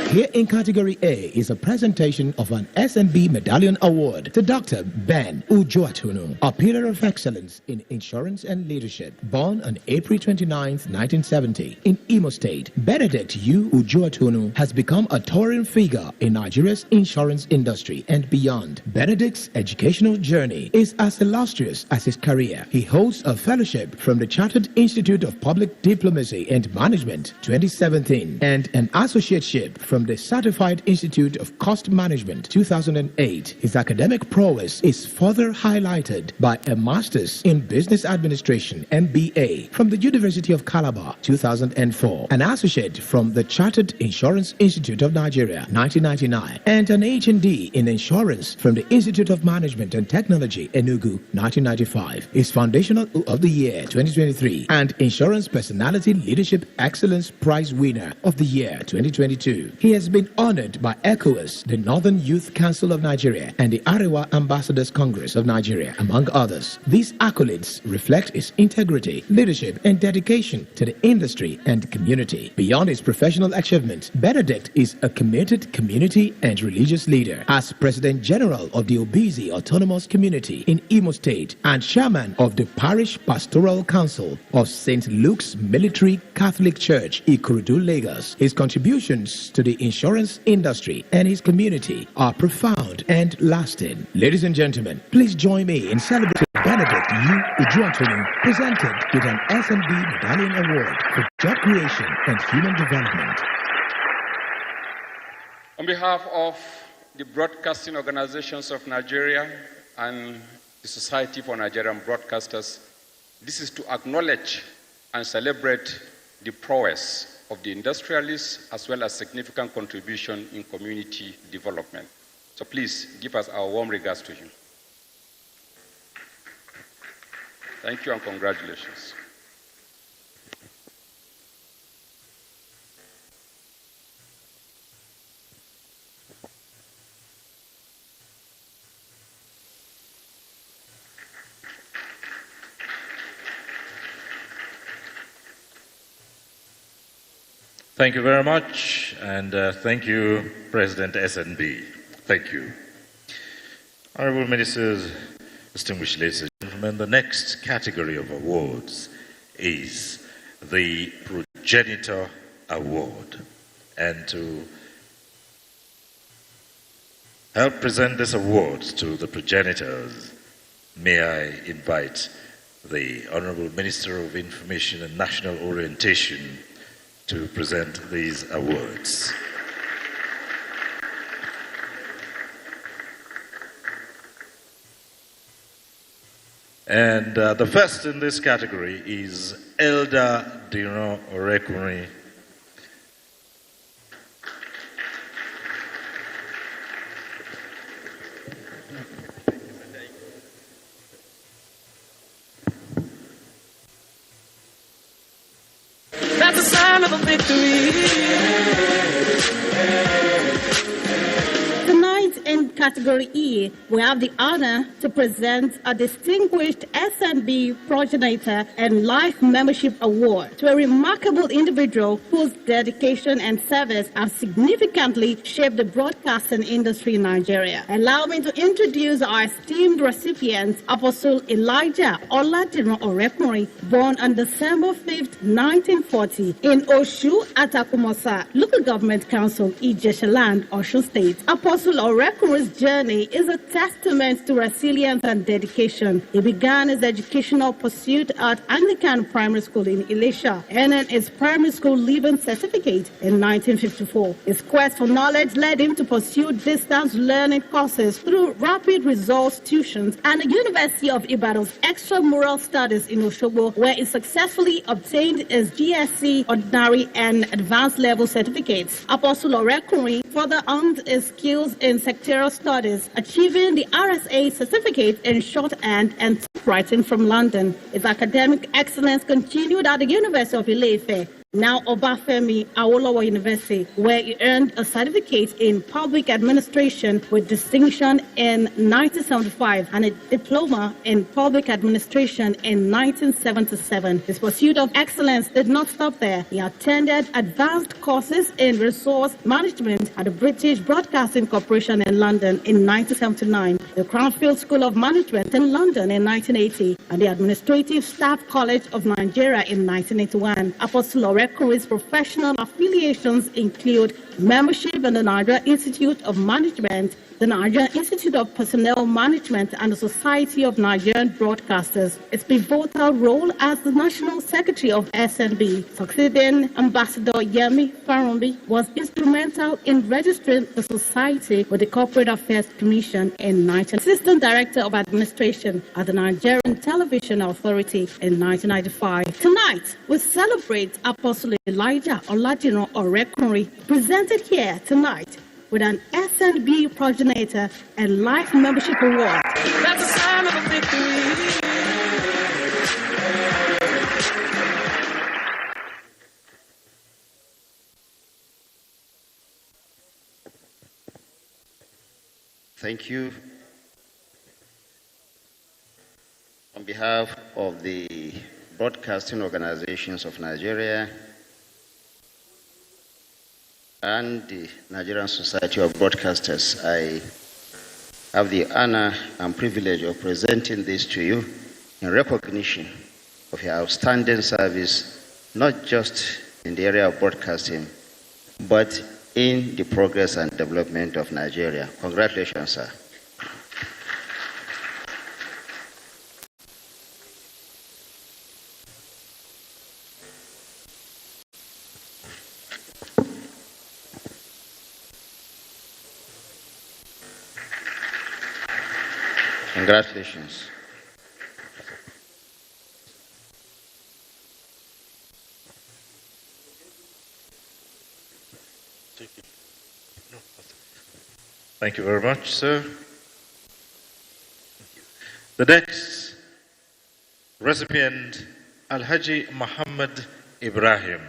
M: Here in Category A is a presentation of an SNB Medallion Award to Dr. Ben Ujuatunu, a pillar of excellence in insurance and leadership. Born on April 29, 1970, in Imo State, Benedict U. Ujuatunu has become a towering figure in Nigeria's insurance industry and beyond. Benedict's educational journey is as illustrious as his career. He holds a fellowship from the Chartered Institute of Public Diplomacy and Management 2017 and an associateship from the Certified Institute of Cost Management 2008. His academic prowess is further highlighted by a Master's in Business Administration MBA from the University of Calabar 2004, an associate from the Chartered Insurance Institute of Nigeria 1999, and an HND in Insurance from the Institute of Management and Technology Enugu 1995. His Foundational of the Year 2023 and Insurance Personality Leadership Excellence Prize winner of the year 2022. He has been honored by ECOWAS, the Northern Youth Council of Nigeria, and the Arewa Ambassadors Congress of Nigeria, among others. These accolades reflect his integrity, leadership, and dedication to the industry and community. Beyond his professional achievements, Benedict is a committed community and religious leader. As President General of the Obizi Autonomous Community in Imo State and Chairman of the Parish Pastoral Council of St. Luke's Military Catholic Church, Ikorodu, Lagos, his contributions to the insurance industry and his community are profound and lasting. Ladies and gentlemen, please join me in celebrating Benedict U. Ujuatunu, presented with an SNB Medallion Award for Job Creation and Human Development.
I: On behalf of the broadcasting organizations of Nigeria and the Society for Nigerian Broadcasters, this is to acknowledge and celebrate the prowess of the industrialists as well as significant contribution in community development. So please give us our warm regards to him. Thank you and congratulations.
E: Thank you very much, and thank you, President SNB. Thank you. Honorable Ministers, distinguished ladies and gentlemen, the next category of awards is the Progenitor Award. And to help present this award to the progenitors, may I invite the Honorable Minister of Information and National Orientation to present these awards. And the first in this category is Elder Dino Orekuri.
K: That's the sign of a victory.
L: Tonight in Category E, we have the honor to present a distinguished SNB Progenitor and Life Membership Award to a remarkable individual whose dedication and service have significantly shaped the broadcasting industry in Nigeria. Allow me to introduce our esteemed recipient, Apostle Elijah Oladino Orekuri, born on December 5th, 1940 in Oshu, Atakumosa, Local Government Council, Ijeshaland, Osun State. Apostle Orekuri's journey is a testament to resilience and dedication. He began his educational pursuit at Anglican Primary School in Ilesha, earning his primary school leaving certificate in 1954. His quest for knowledge led him to pursue distance learning courses through rapid results tuitions and the University of Ibadan's extramural studies in Osogbo, where he successfully obtained his GSC ordinary and advanced level certificates. Apostle Orekuri further honed his skills in secretarial studies, achieving the RSA certificate in shorthand and typewriting from London. His academic excellence continued at the University of Ile-Ife, now Obafemi Awolowo University, where he earned a certificate in public administration with distinction in 1975 and a diploma in public administration in 1977. His pursuit of excellence did not stop there. He attended advanced courses in resource management at the British Broadcasting Corporation in London in 1979, the Cranfield School of Management in London in 1980, and the Administrative Staff College of Nigeria in 1981. Apostle Orekuri's professional affiliations include membership in the Nigerian Institute of Management, the Nigerian Institute of Personnel Management, and the Society of Nigerian Broadcasters. His pivotal role as the National Secretary of SNB, succeeding Ambassador Yemi Farumbi, was instrumental in registering the society with the Corporate Affairs Commission in 1990, Assistant Director of Administration at the Nigerian Television Authority in 1995. Tonight, we celebrate Apostle Elijah Oladino Orekuri, presented here tonight with an SNB Progenitor and Life Membership Award.
K: That's a sign of a victory.
O: Thank you. On behalf of the broadcasting organizations of Nigeria and the Nigerian Society of Broadcasters, I have the honor and privilege of presenting this to you in recognition of your outstanding service, not just in the area of broadcasting, but in the progress and development of Nigeria. Congratulations, sir. Congratulations.
E: Thank you very much, sir. The next recipient, Alhaji Muhammad Ibrahim.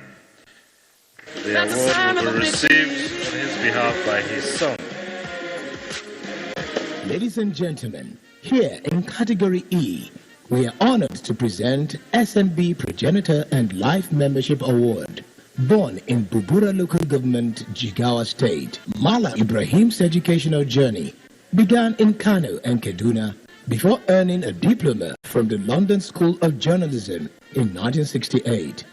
E: The award will be received on his behalf by his son.
M: Ladies and gentlemen, here in Category E, we are honored to present SNB Progenitor and Life Membership Award. Born in Bubura local government, Jigawa State, Malam Ibrahim's educational journey began in Kano and Kaduna before earning a diploma from the London School of Journalism in 1968.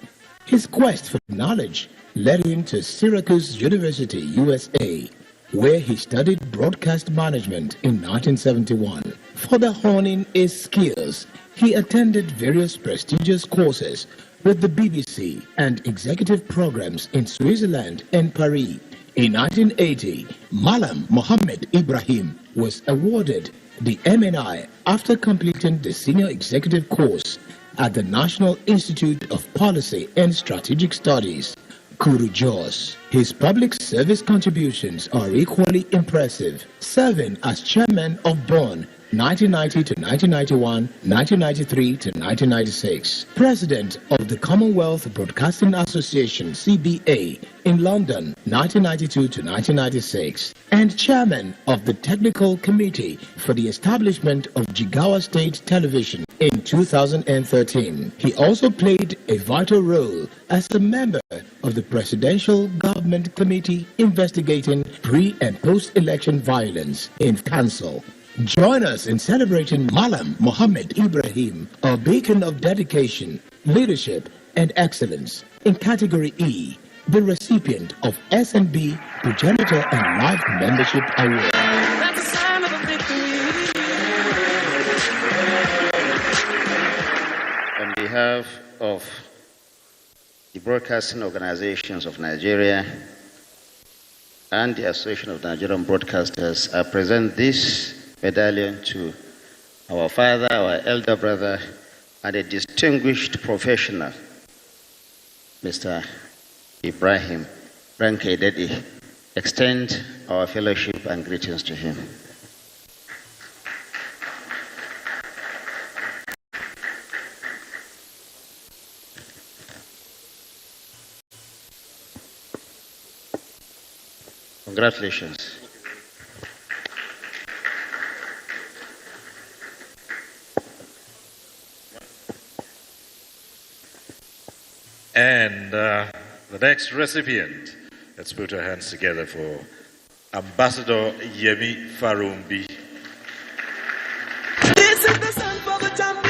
M: His quest for knowledge led him to Syracuse University, USA, where he studied broadcast management in 1971. Further honing his skills, he attended various prestigious courses with the BBC and executive programs in Switzerland and Paris. In 1980, Malam Mohammed Ibrahim was awarded the MNI after completing the senior executive course at the National Institute of Policy and Strategic Studies, Kuru Jos. His public service contributions are equally impressive, serving as chairman of BORN 1990 to 1991, 1993 to 1996, president of the Commonwealth Broadcasting Association (CBA) in London 1992 to 1996, and chairman of the Technical Committee for the establishment of Jigawa State Television in 2013. He also played a vital role as a member of the Presidential Government Committee investigating pre- and post-election violence in Council. Join us in celebrating Malam Mohammed Ibrahim, a beacon of dedication, leadership, and excellence. In Category E, the recipient of SNB Progenitor and Life Membership Award.
K: That's the sign of a victory.
O: On behalf of the broadcasting organizations of Nigeria and the Association of Nigerian Broadcasters, I present this medallion to our father, our elder brother, and a distinguished professional, Mr. Ibrahim Rankededi. Extend our fellowship and greetings to him. Congratulations.
E: And the next recipient, let's put our hands together for Ambassador Yemi Farumbi.
K: This is the sun for the champion.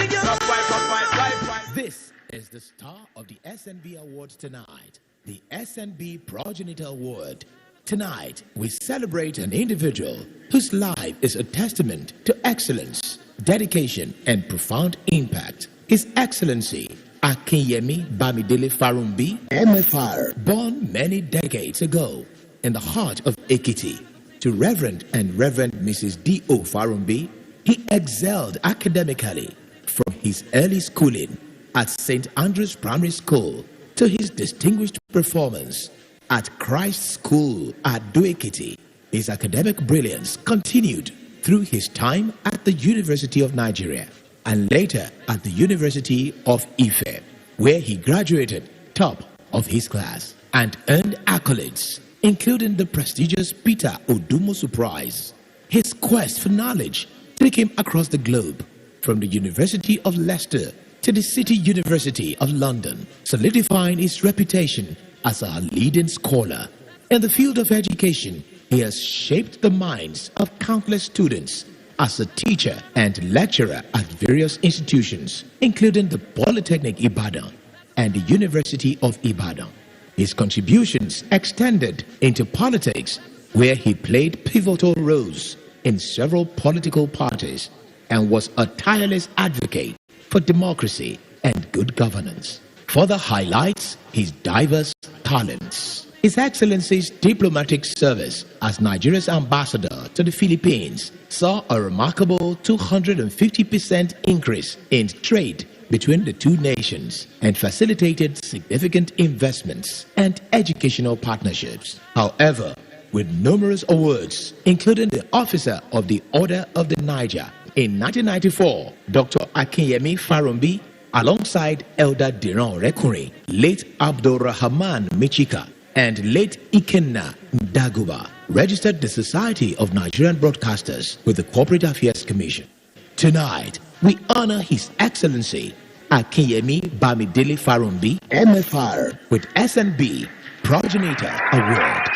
M: This is the star of the SNB Awards tonight, the SNB Progenitor Award. Tonight, we celebrate an individual whose life is a testament to excellence, dedication, and profound impact. His Excellency, Akinyemi Bamidele Farumbi, MFR, born many decades ago in the heart of Ekiti, to Reverend Mrs. D.O. Farumbi, he excelled academically from his early schooling at St. Andrew's Primary School to his distinguished performance at Christ School at Ekiti. His academic brilliance continued through his time at the University of Nigeria and later at the University of Ife, where he graduated top of his class and earned accolades, including the prestigious Peter Odumosu Prize. His quest for knowledge took him across the globe, from the University of Leicester to the City University of London, solidifying his reputation as a leading scholar. In the field of education, he has shaped the minds of countless students as a teacher and lecturer at various institutions, including the Polytechnic Ibadan and the University of Ibadan. His contributions extended into politics, where he played pivotal roles in several political parties and was a tireless advocate for democracy and good governance. Further highlights his diverse talents. His Excellency's diplomatic service as Nigeria's ambassador to the Philippines saw a remarkable 250% increase in trade between the two nations and facilitated significant investments and educational partnerships. However, with numerous awards, including the Officer of the Order of the Niger in 1994, Dr. Akinyemi Farumbi, alongside Elder Diran Rekuri, late Abdul Rahman Michika, and late Ikenna Daguba, registered the Society of Nigerian Broadcasters with the Corporate Affairs Commission. Tonight, we honor His Excellency Akinyemi Bamidele Farumbi, MFR, with SNB Progenitor Award.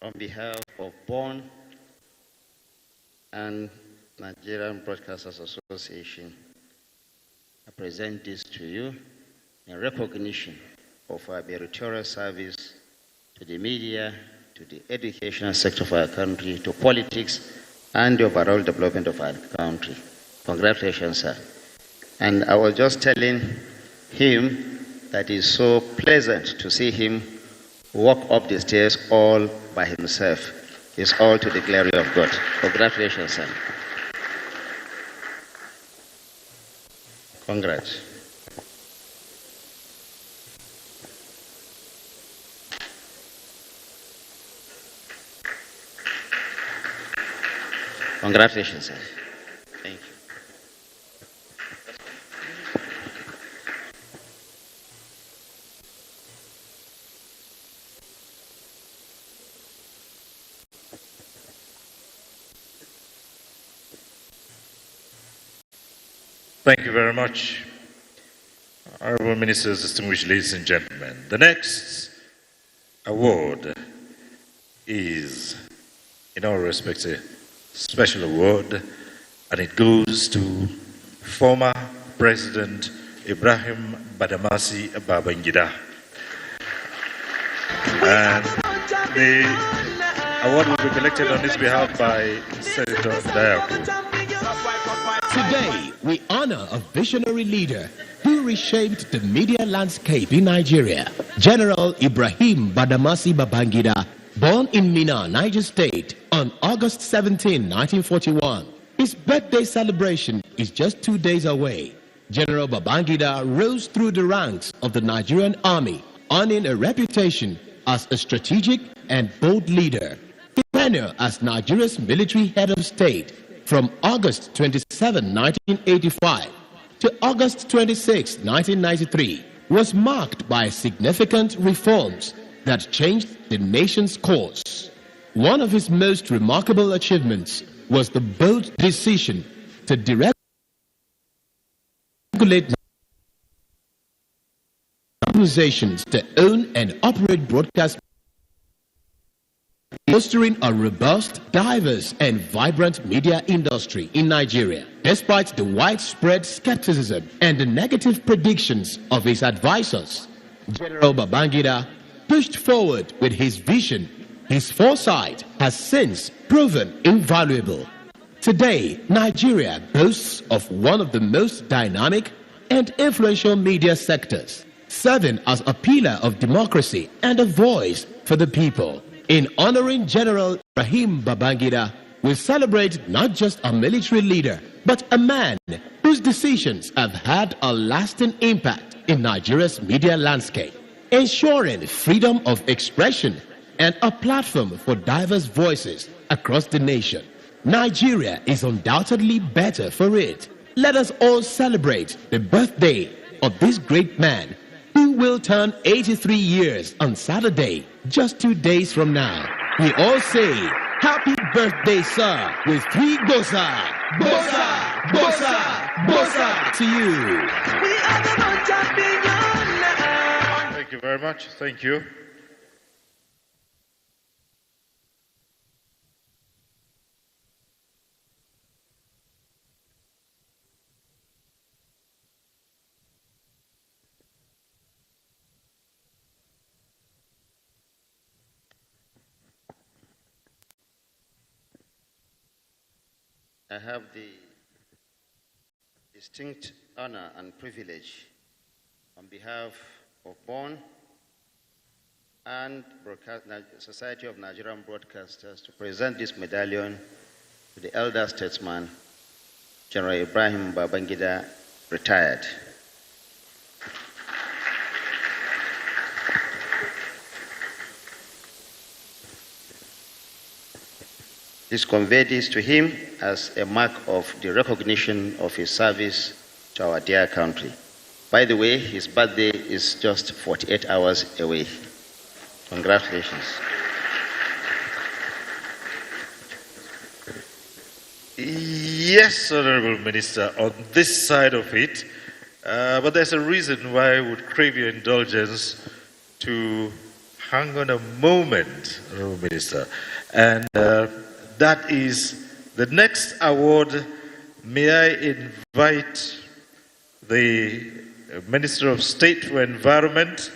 O: On behalf of BORN and Nigerian Broadcasters Association, I present this to you in recognition of our meritorious service to the media, to the educational sector of our country, to politics, and the overall development of our country. Congratulations, sir. And I was just telling him that it's so pleasant to see him walk up the stairs all by himself. It's all to the glory of God. Congratulations, sir. Congrats. Congratulations, sir. Thank you.
E: Thank you very much. Honorable Ministers, distinguished ladies and gentlemen, the next award is, in all respects, a special award, and it goes to former President Ibrahim Badamasi Babangida. And the award will be collected on his behalf by Senator Dayaku.
M: Today, we honor a visionary leader who reshaped the media landscape in Nigeria, General Ibrahim Badamasi Babangida, born in Minna, Niger State, on August 17, 1941. His birthday celebration is just 2 days away. General Babangida rose through the ranks of the Nigerian army, earning a reputation as a strategic and bold leader. His tenure as Nigeria's military head of state from August 27, 1985 to August 26, 1993 was marked by significant reforms that changed the nation's course. One of his most remarkable achievements was the bold decision to deregulate organizations to own and operate broadcast, fostering a robust, diverse, and vibrant media industry in Nigeria. Despite the widespread skepticism and the negative predictions of his advisors, General Babangida pushed forward with his vision. His foresight has since proven invaluable. Today, Nigeria boasts of one of the most dynamic and influential media sectors, serving as a pillar of democracy and a voice for the people. In honoring General Ibrahim Babangida, we celebrate not just a military leader, but a man whose decisions have had a lasting impact in Nigeria's media landscape, ensuring freedom of expression and a platform for diverse voices across the nation. Nigeria is undoubtedly better for it. Let us all celebrate the birthday of this great man who will turn 83 years on Saturday, just 2 days from now. We all say, happy birthday, sir, with 3 Bosa. Bosa, Bosa, Bosa to you.
E: Thank you very much. Thank you.
O: I have the distinct honor and privilege on behalf of BORN and Society of Nigerian Broadcasters to present this medallion to the elder statesman, General Ibrahim Babangida, retired. Please convey this to him as a mark of the recognition of his service to our dear country. By the way, his birthday is just 48 hours away. Congratulations.
E: Yes, Honorable Minister, on this side of it, but there's a reason why I would crave your indulgence to hang on a moment, Honorable Minister, and that is the next award. May I invite the Minister of State for Environment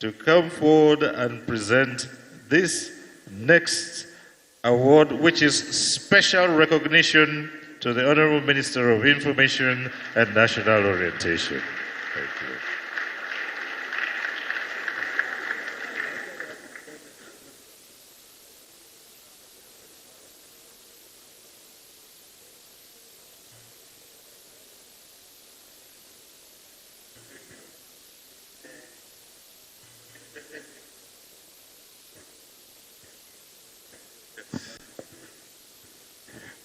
E: to come forward and present this next award, which is special recognition to the Honorable Minister of Information and National Orientation. Thank you.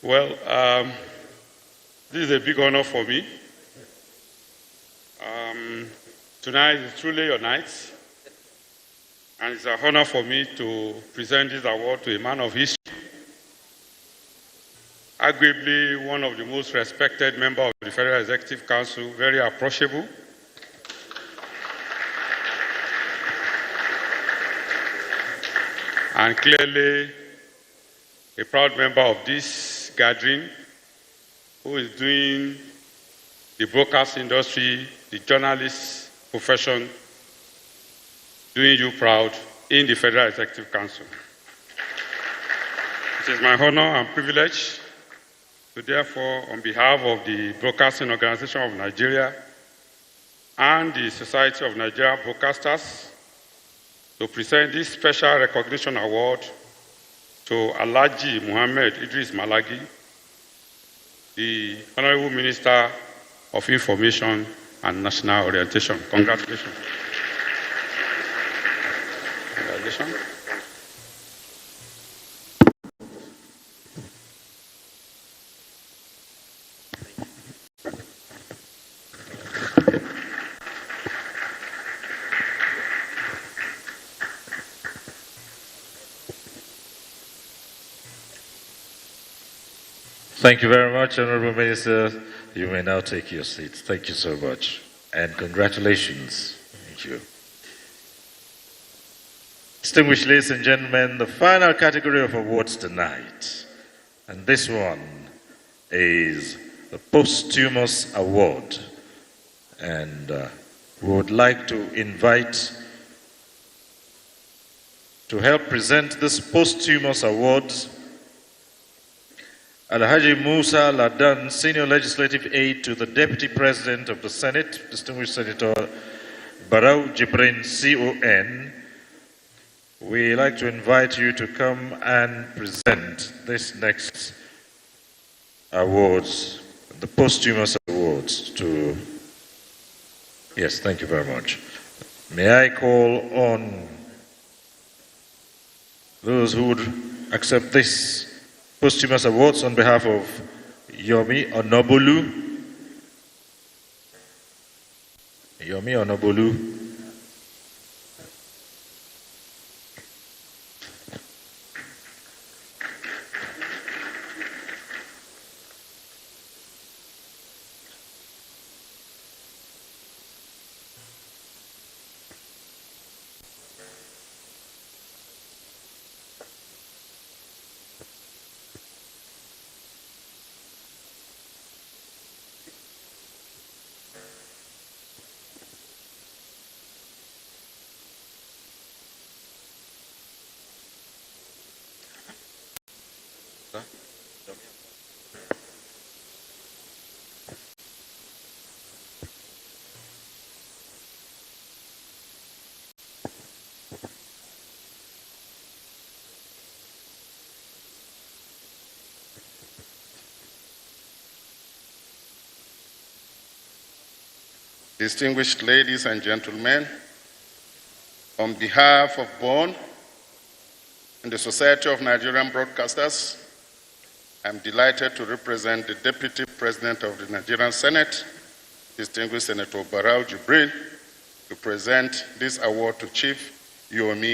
J: Well, this is a big honor for me. Tonight is truly your night, and it's an honor for me to present this award to a man of history, arguably one of the most respected members of the Federal Executive Council, very approachable. And clearly a proud member of this gathering who is doing the broadcast industry, the journalist profession, doing you proud in the Federal Executive Council. It is my honor and privilege to therefore, on behalf of the Broadcasting Organization of Nigeria and the Society of Nigerian Broadcasters, to present this special recognition award to Alhaji Muhammad Idris Malagi, the Honorable Minister of Information and National Orientation. Congratulations. Congratulations.
E: Thank you very much, Honorable Minister. You may now take your seats. Thank you so much. And congratulations. Thank you. Distinguished ladies and gentlemen, the final category of awards tonight, and this one is the Posthumous Award. And we would like to invite to help present this Posthumous Award Alhaji Musa Ladan, Senior Legislative Aide to the Deputy President of the Senate, Distinguished Senator Barau Jibrin, CON. We like to invite you to come and present this next awards, the Posthumous Awards to... Yes, thank you very much. May I call on those who would accept this Posthumous Awards on behalf of Yomi Onobolu. Yomi Onobolu.
G: Distinguished ladies and gentlemen, on behalf of BORN and the Society of Nigerian Broadcasters, I'm delighted to represent the Deputy President of the Nigerian Senate, Distinguished Senator Barau Jibrin, to present this award to Chief Yomi